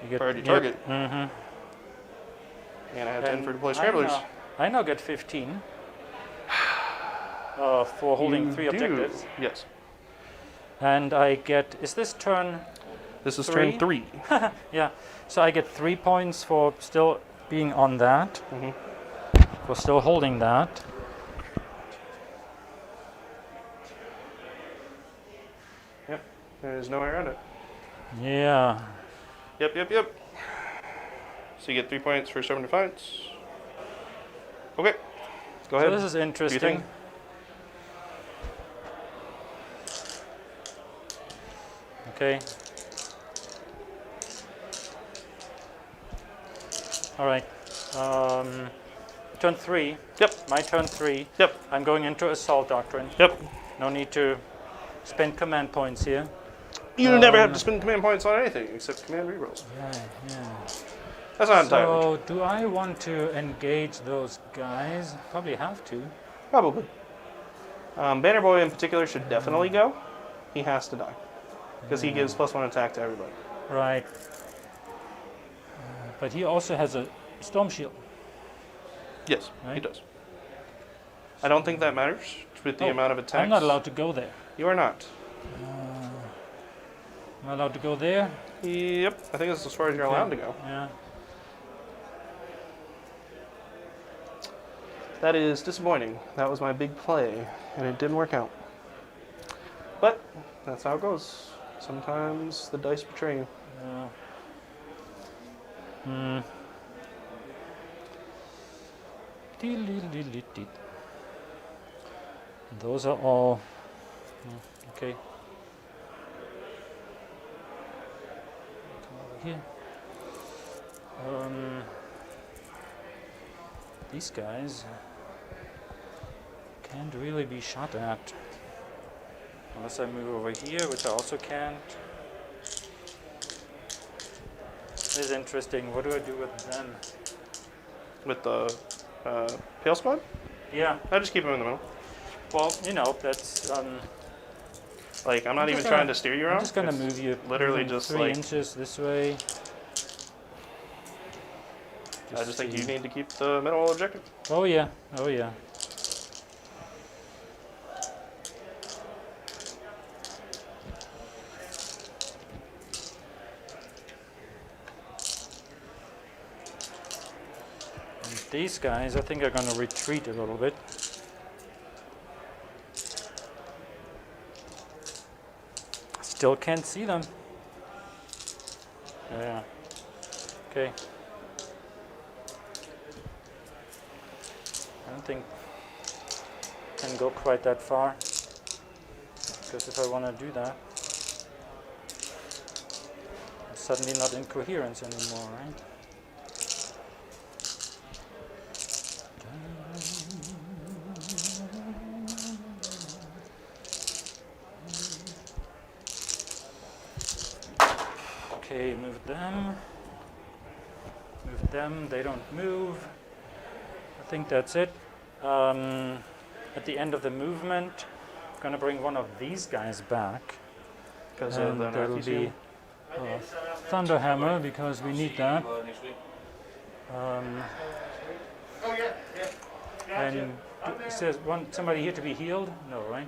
You get priority target, Mm-hmm. and I have 10 for deploy scramblers. I now get 15 for holding You 3 do. objectives, Yes. and I get. Is this turn? This is 3? turn 3. Yeah. So I get 3 points for still being on that, Mhm. for still holding that. Yep. There's no way around it. Yeah. Yep. So you get 3 points for stubborn defiance. Okay. Go So ahead. this is interesting. thing. Okay. All right. Turn 3. Yep. My turn 3. Yep. I'm going into Assault Doctrine. Yep. No need to spend command points here. You never have to spend command points on anything except command rerolls. Yeah. That's not entirely true. So, do I want to engage those guys? Probably have to. Probably. Banner Boy in particular should definitely go. he has to die. Because he gives +1 attack to everybody. Right. But he also has a storm shield. Yes, he Right. does. I don't think that matters with the amount of attacks. I'm not allowed to go there. You are not. Am I allowed to go there? Yep, I think that's as far as you're allowed to go. Yeah. That is disappointing. That was my big play, and it didn't work out. But that's how it goes. Sometimes the dice betray you. Yeah. Hmm. Those are all okay. Come over here. These guys can't really be shot at unless I move over here, which I also can't. This is interesting. What do I do with them? With the Pale Squad, Yeah. I just keep them in the middle. Well, you know, that's. Like, I'm not even just trying gonna- to steer you I'm around. just gonna It's move you. literally even just 3 like- inches this way. I just think to you see- need to keep the middle objective. Oh yeah. Oh yeah. And these guys, I think, are gonna retreat a little bit. Still can't see them. Yeah. Okay. I don't think I can go quite that far. Because if I want to do that, I'm suddenly not in coherence anymore, right? Okay, move them. Move them, they don't move. I think that's it. At the end of the movement, I'm gonna bring one of these guys back. Because And of the that'll Northeast be Thunderhammer because we need that. Next week. And it says want somebody here to be healed? No, right?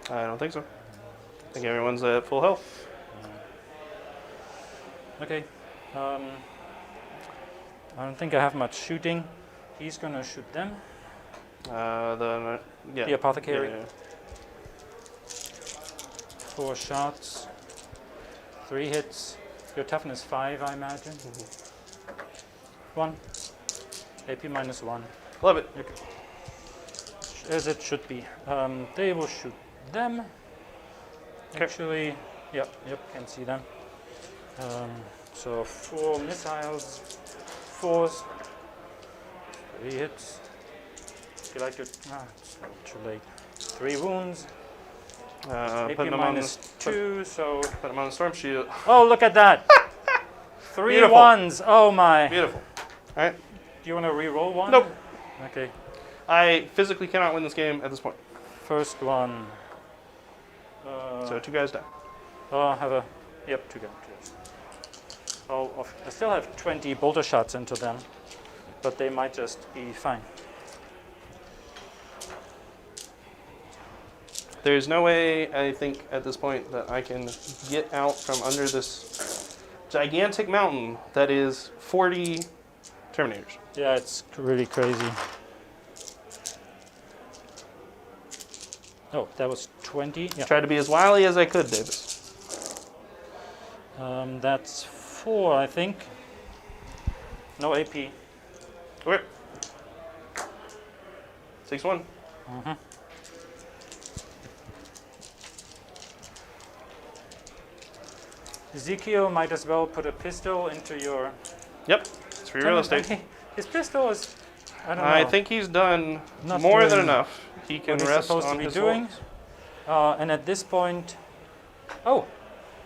I don't think so. I think everyone's at full health. Okay. I don't think I have much shooting. He's gonna shoot them. Yeah. The apothecary. Yeah. 4 shots. 3 hits. Your toughness 5, I imagine. 1. AP minus 1. Love it. As it should be. They will shoot them. Okay. Actually, yep, can see them. So 4 missiles, 4s, 3 hits. If you like it, it's not too late. 3 wounds. AP Putting them on minus the, 2, so. put them on the storm shield. Oh, look at that! 3 Beautiful. 1s. Oh my. Beautiful. All right. Do you want to re-roll one? Nope. Okay. I physically cannot win this game at this point. First one. So 2 guys die. I have a. Yep, 2 guys. I still have 20 bolter shots into them, but they might just be fine. There's no way, I think, at this point that I can get out from under this gigantic mountain that is 40 Terminators. Yeah, it's really crazy. Oh, that was 20. Yeah. Tried to be as wily as I could, Davis. That's 4, I think. No AP. Okay. 6-1. Ezekiel might as well put a pistol into your. Yep. It's free real estate. His pistol is. I don't know. I think he's done Not more than doing enough. He can what he's rest supposed on to be his doing. laurels. And at this point, oh,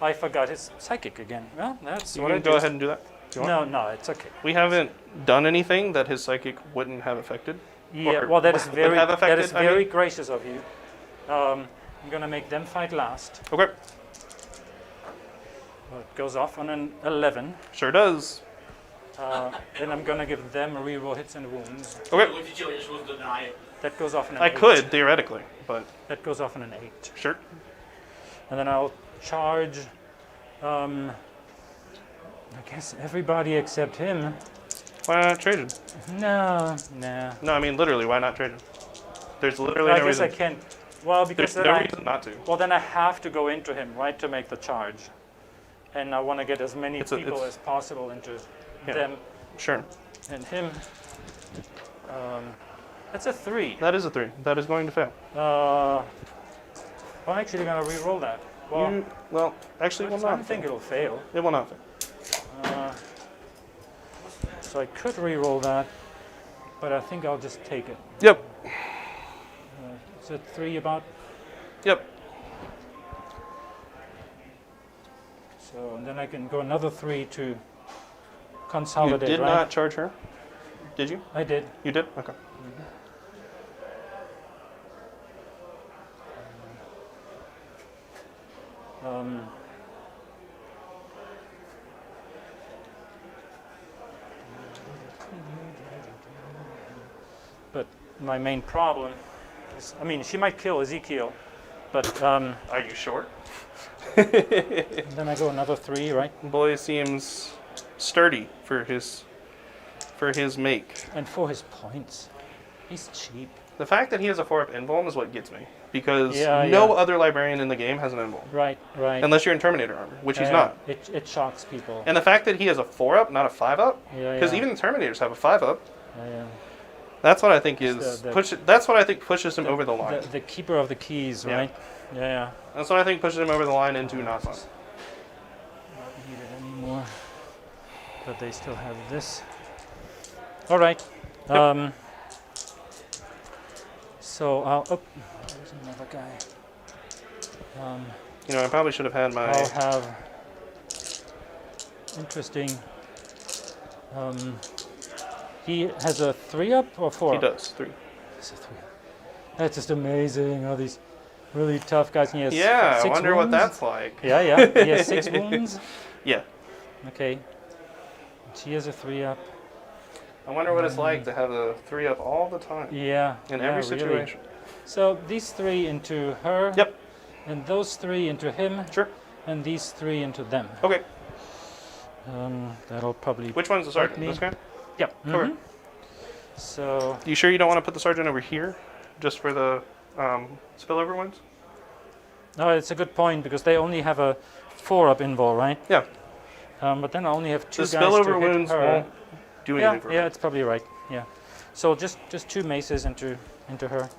I forgot his psychic again. Well, that's You what I can go did. ahead and do that. if you want. No, it's okay. We haven't done anything that his psychic wouldn't have affected. Yeah, Or well, that is would very have that is affected, I very mean. gracious of you. I'm gonna make them fight last. Okay. Well, it goes off on an 11. Sure does. Then I'm gonna give them reroll hits and wounds. Okay. If you chill, you're supposed to deny it. That goes off on an I 8. could, theoretically, but That goes off on an 8. sure. And then I'll charge, I guess everybody except him. Why not trade him? No. No, I mean, literally, why not trade him? There's literally I no guess reason. I can't. Well, because There's then no I, reason not to. well, then I have to go into him, right, to make the charge. And I want to get as many It's a- people it's- as possible into Yeah. them Sure. and him. That's a 3. That is a 3. That is going to fail. I'm actually going to re-roll that. Well, Well, actually, it will I not. don't think it'll fail. It will not fail. So I could re-roll that, but I think I'll just take it. Yep. Is it 3 about? Yep. So and then I can go another 3 to You consolidate, did right? not charge her. Did you? I did. You did? Okay. But my main problem is, I mean, she might kill Ezekiel, but Are you sure? then I go another 3, right? Boy seems sturdy for his make. And for his points, he's cheap. The fact that he has a 4-up invuln is what gets me, because Yeah, no yeah. other librarian in the game has an invuln, Right. unless you're in Terminator armor, which he's Yeah, not. It shocks people. And the fact that he has a 4-up, not a 5-up, Yeah, because yeah. even the Terminators have a 5-up. Yeah. That's what I think is the- That's what I think pushes him over the line. The keeper of the keys, Yeah. right? Yeah. That's what I think pushes him over the line into not fun. Not needed anymore. But they still have this. All right. So I'll. Oh, there's another guy. You know, I probably should have had my. I'll have. Interesting. He has a 3-up or 4? He does 3. It's a 3-up. That's just amazing. All these really tough guys. He has Yeah, I 6 wonder what wounds. that's like. Yeah. He has 6 wounds. Yeah, Okay. She has a 3-up. I wonder what it's like to have a 3-up all the time Yeah. in yeah, every really. situation. So these 3 into her. Yep. And those 3 into him. Sure. And these 3 into them. Okay. That'll probably. Which one's the sergeant? me. This guy? Yep. Okay. mhm. So You sure you don't want to put the sergeant over here, just for the spillover ones? no, it's a good point because they only have a 4-up invul, right? Yeah. But then I only have 2 The guys to spillover hit wounds her. won't do anything for Yeah, her. it's probably right. Yeah. So just 2 maces into her.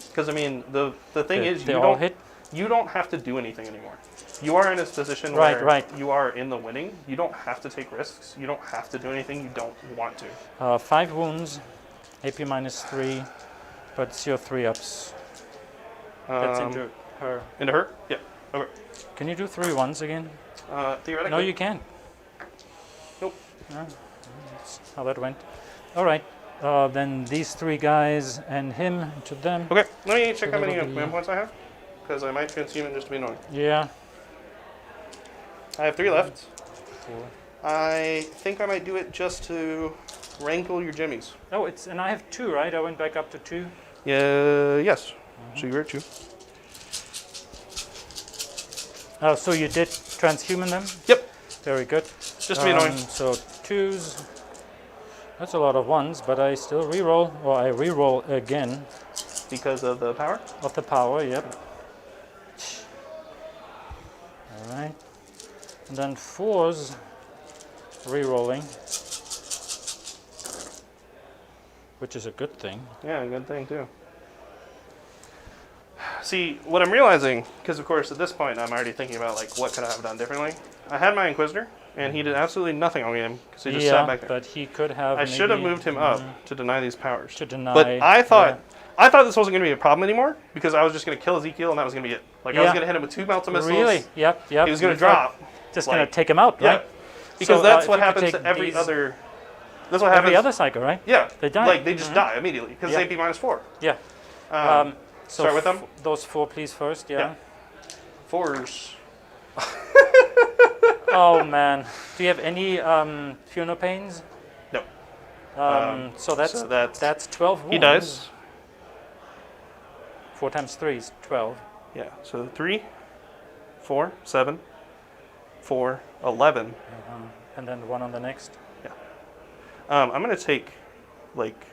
Because I mean, the thing is, They all hit. you don't have to do anything anymore. You are in this position Right, where right. you are in the winning. You don't have to take risks. You don't have to do anything you don't want to. 5 wounds, AP -3, but it's your 3-ups. That's into her. Into her? Yeah. Okay. Can you do 3 ones again? Theoretically. No, you can't. Nope. That's how that went. All right. Then these 3 guys and him into them. Okay. Let me check So how many that'll be- command points I have, because I might transhuman just to be annoying. Yeah. I have 3 left. 4. I think I might do it just to rankle your jimmies. Oh, and I have 2, right? I went back up to 2. Yeah. Yes. So you're at 2. Oh, so you did transhuman them? Yep. Very good. Just to be annoying. So 2s. That's a lot of 1s, but I still re-roll. Or I re-roll again Because of the power. of the power, yep. All right. And then 4s re-rolling, which is a good thing. Yeah, good thing too. See, what I'm realizing, because of course at this point I'm already thinking about like what could I have done differently. I had my Inquisitor, and he did absolutely nothing on him because he just sat back there. But he could have. I should have maybe, moved him up to deny these powers. to deny. But I thought this wasn't going to be a problem anymore because I was just going to kill Ezekiel and that was going to be it. Like I was Yeah. going to hit him with 2 melta missiles. Really? Yep. He was going You to drop. thought Just going like- to take him out, Yeah. right? Because So, that's if what you could happens take to every these- other That's what happens. Every other cycle, right? Yeah. They die. Like, they just die immediately because Yeah. it's AP -4. Yeah. So start with them? Those 4, please, first. Yeah. Yeah. 4s. Oh man. Do you have any funeral pains? No. So that's so that's 12 wounds. He dies. 4 times 3 is 12. Yeah. So 3, 4, 7, 4, 11. And then 1 on the next. I'm going to take, like,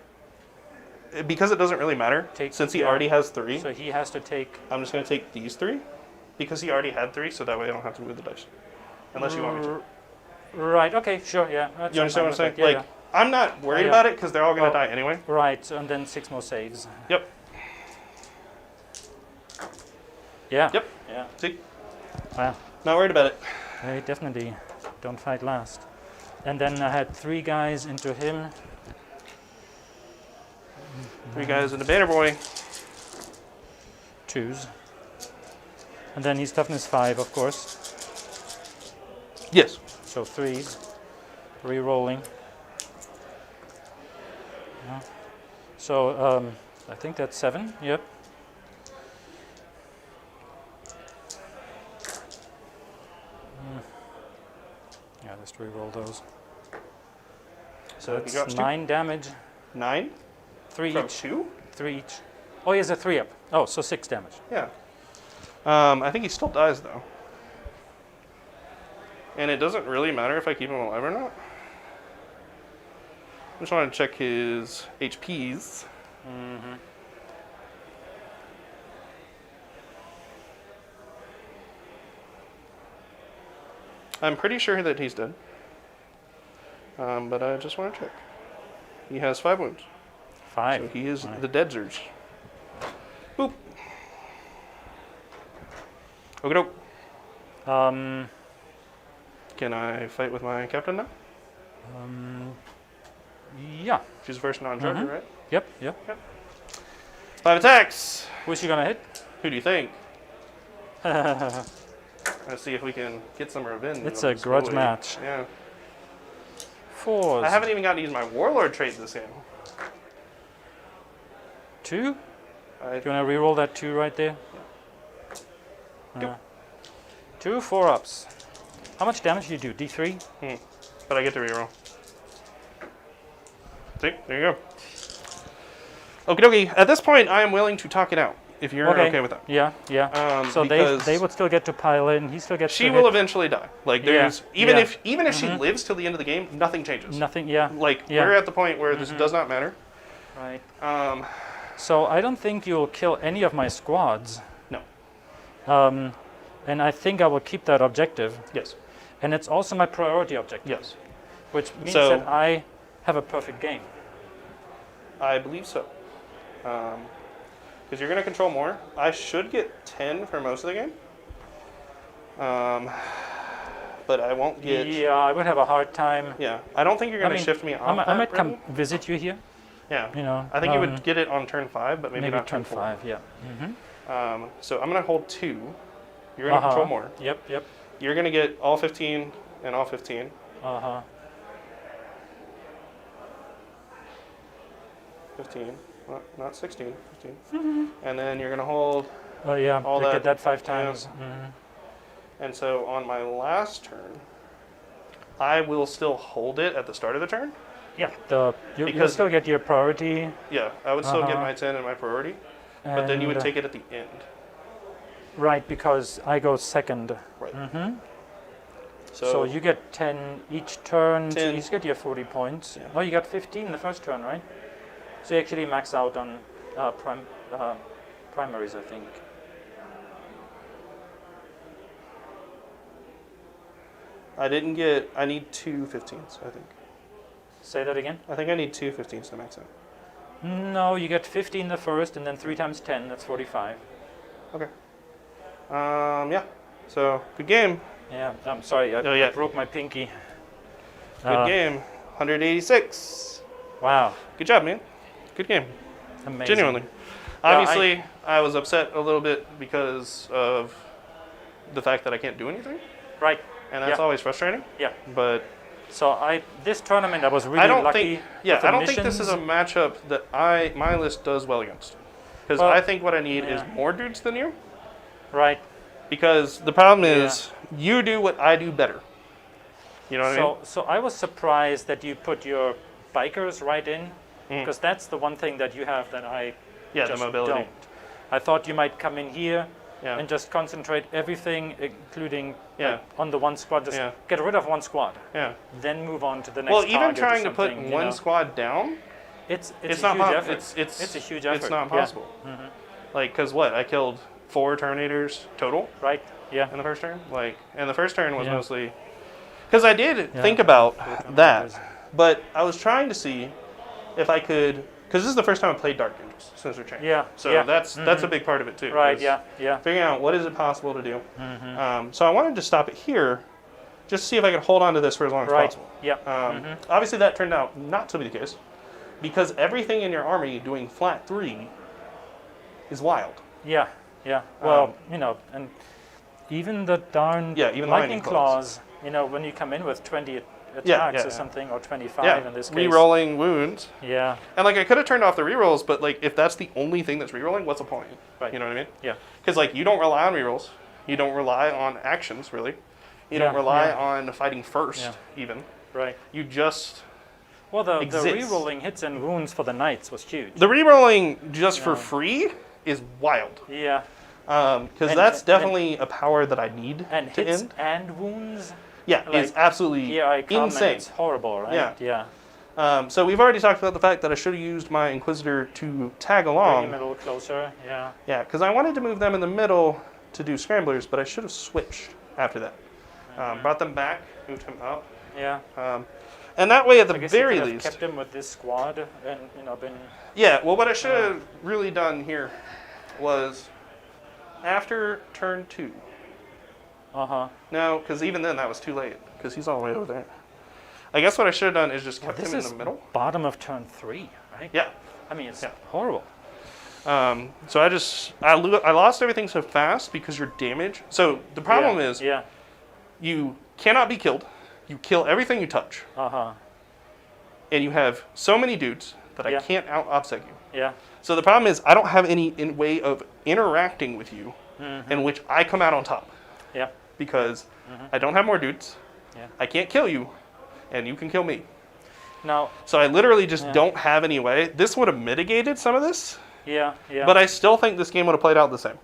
because it doesn't really matter, since he already has 3, So he has to take. I'm just going to take these 3, because he already had 3, so that way I don't have to move the dice. Unless you want me to. Right, okay, sure, yeah. That's You understand what I'm saying? Yeah, Like, I'm not worried Yeah. about it, because they're all going to Oh. die anyway. yeah. Right, and then 6 more saves. Yep. Yeah. Yep. Yeah. See? Wow. Not worried about it. They definitely don't fight last. And then I had 3 guys into him. 3 guys in the banner boy. 2s. And then he's toughness 5, of course. Yes. So 3s. Re-rolling. Yeah. So I think that's 7. Yep. Yeah, just re-roll those. So he it's drops 2. 9 damage. 9 3 from each. 2? 3 each. Oh, he has a 3 up. Oh, so 6 damage. Yeah. I think he still dies, though. And it doesn't really matter if I keep him alive or not. I just want to check his HPs. I'm pretty sure that he's dead. But I just want to check. He has 5 wounds. 5. So he is Right. the deadzers. Boop. Okie doke. Can I fight with my captain now? Yeah. She's the first non-charger, right? Yep. Yep. 5 attacks. Who's he gonna hit? Who do you think? Let's see if we can get some revenge. It's on a this grudge bully. match. Yeah. 4s. I haven't even gotten to use my warlord trait this game. 2. I, Do you wanna re-roll that 2 right there? 2 4-ups. How much damage do you do? D3? but I get to reroll. See, there you go. Okie dokie. At this point, I am willing to talk it out. If you're okay with that. Yeah. Yeah. So because they would still get to pile in. He still gets. she to will hit. eventually die. Like Yeah, there's even yeah. if she lives till the end of the game, nothing changes. Nothing. Yeah. Like Yeah. we're at the point where this does not matter. Right. Um, So I don't think you'll kill any of my squads. no. And I think I will keep that objective. Yes. And it's also my priority objective. Yes. Which means So- that I have a perfect game. I believe so. Because you're going to control more. I should get 10 for most of the game. But I won't get. Yeah, I would have a hard time. Yeah. I don't think you're going to shift me off. I might that come revenue. visit you here. Yeah. You know. I think you would get it on turn 5, but maybe not turn turn 4. 5. Yeah. So I'm going to hold 2. You're going to control more. Yep. Yep. You're going to get all 15 and all 15. 15. Well, not 16. 15. And then you're going to hold. Oh yeah. All you that- get that 5 yeah. times. And so on my last turn, I will still hold it at the start of the turn. Yeah. You'll Because- still get your priority. Yeah, I would still get Uh-huh. my 10 and my priority, but then you would and, take it at the end. Right, because I go second. Right. So you get 10 each turn. So 10. you get your 40 points. Yeah. Oh, you got 15 the first turn, right? So you actually max out on primaries, I think. I didn't get. I need 2 15s, I think. Say that again? I think I need 2 15s to max out. No, you get 15 the first, and then 3 times 10, that's 45. Okay. Yeah. So good game. Yeah, I'm sorry, I, Oh, yeah. I broke my pinky. Good game. 186. Wow, Good job, man. Good game. amazing. Genuinely. I- Obviously, I was upset a little bit because of the fact that I can't do anything, Right, and that's Yeah. always frustrating. yeah. But So this tournament I was really I don't lucky. think. Yeah, with the I don't think this is a missions. matchup that my list does well against. Because Well, I think what I need is yeah. more dudes than you. Right. Because the problem is you do what I do better. You know what I mean? So I was surprised that you put your bikers right in, Mm. because that's the one thing that you have that I Yeah, the just mobility. don't. I thought you might come in here Yeah. and just concentrate everything, including Yeah. like, on the one squad. Just Yeah. get rid of one squad, Yeah. then move on to the next. Well, even target or trying to put something, you one know. squad down, it's it's a not huge po- effort. It's a huge effort. It's not Yeah. possible. Like, cause what? I killed 4 Terminators total Right. Yeah. in the first turn. Like, and the first turn was Yeah. mostly because I did Yeah. think about that, Terminators. but I was trying to see if I could. Because this is the first time I played Dark Angels since we changed. Yeah. So yeah. that's a big part of it too. Right. is Yeah. Yeah. Figuring out what is it possible to do. So I wanted to stop it here, just to see if I could hold on to this for as long as Right. possible. Yeah. Obviously, that turned out not to be the case, because everything in your army doing flat 3 is wild. Yeah, yeah. Well, and even the darn Yeah, even the lightning lightning claws. claws, when you come in with 20 attacks yeah, or yeah. something, or 25 Yeah, in this case. re-rolling wounds. Yeah, And like I could have turned off the re-rolls, but like if that's the only thing that's re-rolling, what's the point? Right. You know what I mean? yeah. Because like you don't rely on re-rolls, you don't rely on actions really, you don't Yeah, rely yeah. on fighting first Yeah. even. Right. You just Well, the Exists. re-rolling hits and wounds for the knights was huge. the re-rolling just for Yeah. free is wild. Yeah. Because And- that's and- definitely a power that I need And to hits end. and wounds. Yeah, it's like, absolutely Here I come, and insane. it's horrible, right? Yeah. Yeah. So we've already talked about the fact that I should have used my Inquisitor to tag Bring him along. a little closer. Yeah. Yeah, because I wanted to move them in the middle to do scramblers, but I should have switched after that. Brought them back, moved him up, Yeah. and that way, at the I guess very you could have least, kept him with this squad, and been. yeah. Well, what I should have really done here was after turn 2. No, because even then that was too late, because he's all the way over there. I guess what I should have done is just kept This him in is the middle. bottom of turn 3, right? Yeah. I mean, it's Yeah. horrible. So I lost everything so fast because your damage. So the problem Yeah, is Yeah. you cannot be killed. You kill everything you touch, and you have so many dudes that I Yeah. can't out obsec you. Yeah. So the problem is I don't have any way of interacting with you in which I come out on top Yeah. because I don't have more dudes. Yeah. I can't kill you, and you can kill me. Now. So I literally just Yeah. don't have any way. This would have mitigated some of this, Yeah. Yeah. but I still think this game would have played out the same.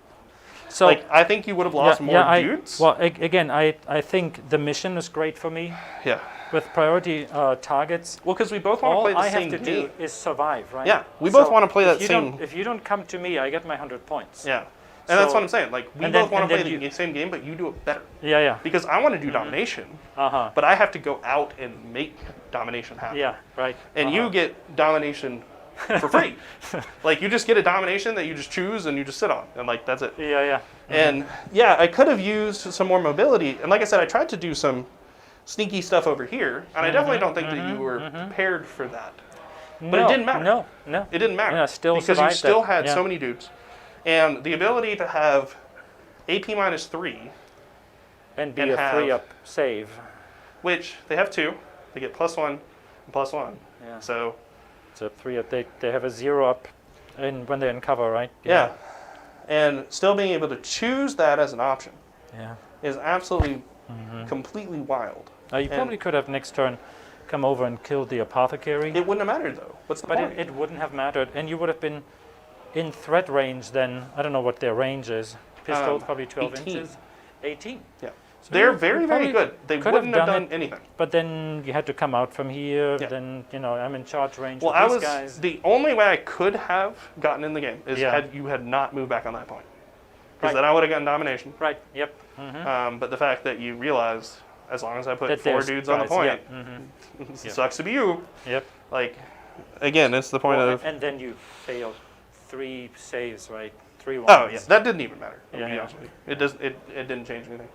so Like I think you would have lost more dudes. Well, again, I think the mission is great for me Yeah. with priority targets. Well, because we both want to All play the I same have to game. do is survive, right? Yeah, we both wanna play if that you same- If you don't come to me, I get my 100 points. Yeah. And that's So- what I'm saying. Like we and both then- want and to play then the you- same game, but you do it better. Yeah. Yeah. Because I want to do domination, but I have to go out and make domination happen. Yeah. Right. And you get domination for free. Like you just get a domination that you just choose and you just sit on, and like that's it. Yeah. Yeah. And yeah, I could have used some more mobility. And like I said, I tried to do some sneaky stuff over here, and I definitely don't think that you were prepared for that. But it didn't matter. No. No. It didn't matter. Yeah, still because you survived still that. had Yeah. so many dudes. And the ability to have AP -3, And be and a have- 3-up save. which they have 2, they get +1 and +1. Yeah. So It's a 3-up. They have a 0-up when they're in cover, right? yeah. And still being able to choose that as an option Yeah. is absolutely completely wild. You And- probably could have next turn come over and killed the apothecary. It wouldn't have mattered though. What's the But point? it wouldn't have mattered, and you would have been in threat range then. I don't know what their range is. Pistol, probably 12 18. inches. 18. Yeah. So They're you very, very probably good. They could wouldn't have done done it, anything. But then you had to come out from here. Yeah. Then I'm in charge range Well, with I these was guys. the only way I could have gotten in the game is Yeah. had you had not moved back on that point, because Right. then I would have gotten domination. Right. Yep. But the fact that you realized as long as I put That 4 there's dudes on the guys, point, yeah. it Yeah. sucks to be you. Yep. Like, again, it's the point Well, of. and then you failed 3 saves, right? 3 ones. Oh yeah, that didn't even matter. To Yeah, be yeah. honest with you. It does. It didn't change anything.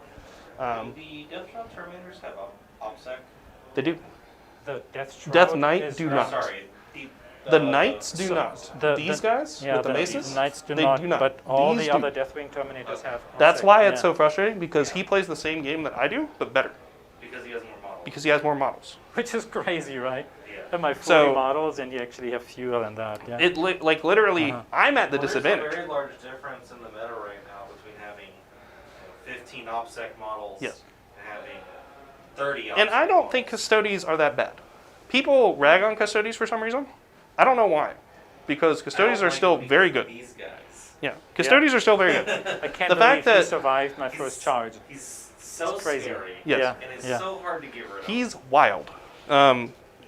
The Death Shroud Terminators have OPSEC? They do. The Death Shroud Death Knight is, do Or, not. sorry. The Knights do so not. the- These the- guys Yeah, with the maces. Knights do they not, do not. but all These the do. other Deathwing Terminators have. That's OPSEC, why it's yeah. so frustrating because he plays the same game that I do, but better. Because he has more models. because he has more models. Which is crazy, right? Yeah. And my 40 So- models, and you actually have fewer than that. Yeah. It like literally, I'm at the Well, disadvantage. There's a very large difference in the meta right now between having 15 OPSEC models Yes. and having 30 OPSEC And I don't think models. custodies are that bad. People rag on custodies for some reason. I don't know why, because I custodies don't are like still them very because good. of These guys. Yeah, custodies are still very good. I can't the believe fact he that- survived my first charge. He's so It's crazy. scary. Yes. Yeah. And it's yeah. so hard to get rid of. He's wild.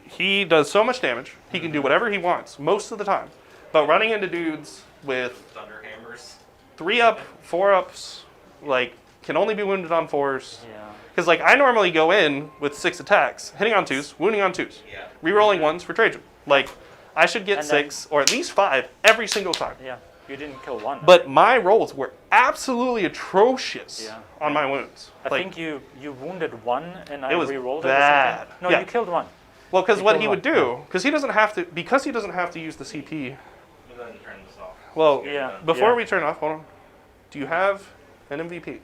He does so much damage. He can do whatever he wants most of the time. But running into dudes with Thunderhammers. 3 up, 4 ups, like can only be wounded on 4s. Yeah. Because like I normally go in with 6 attacks, hitting on 2s, wounding on 2s, Yeah. rerolling 1s for Trajan. Like I should get And then- 6 or at least 5 every single time. Yeah. You didn't kill one. But my rolls were absolutely atrocious Yeah. on my wounds. I Like, think you wounded one, and I It was re-rolled it. bad. Or something. No, Yeah. you killed one. well, because you what killed he one. would do, because he doesn't have to use the CP. I'm going to turn this off. Well, Yeah. before we turn off, hold on. Do you have an MVP?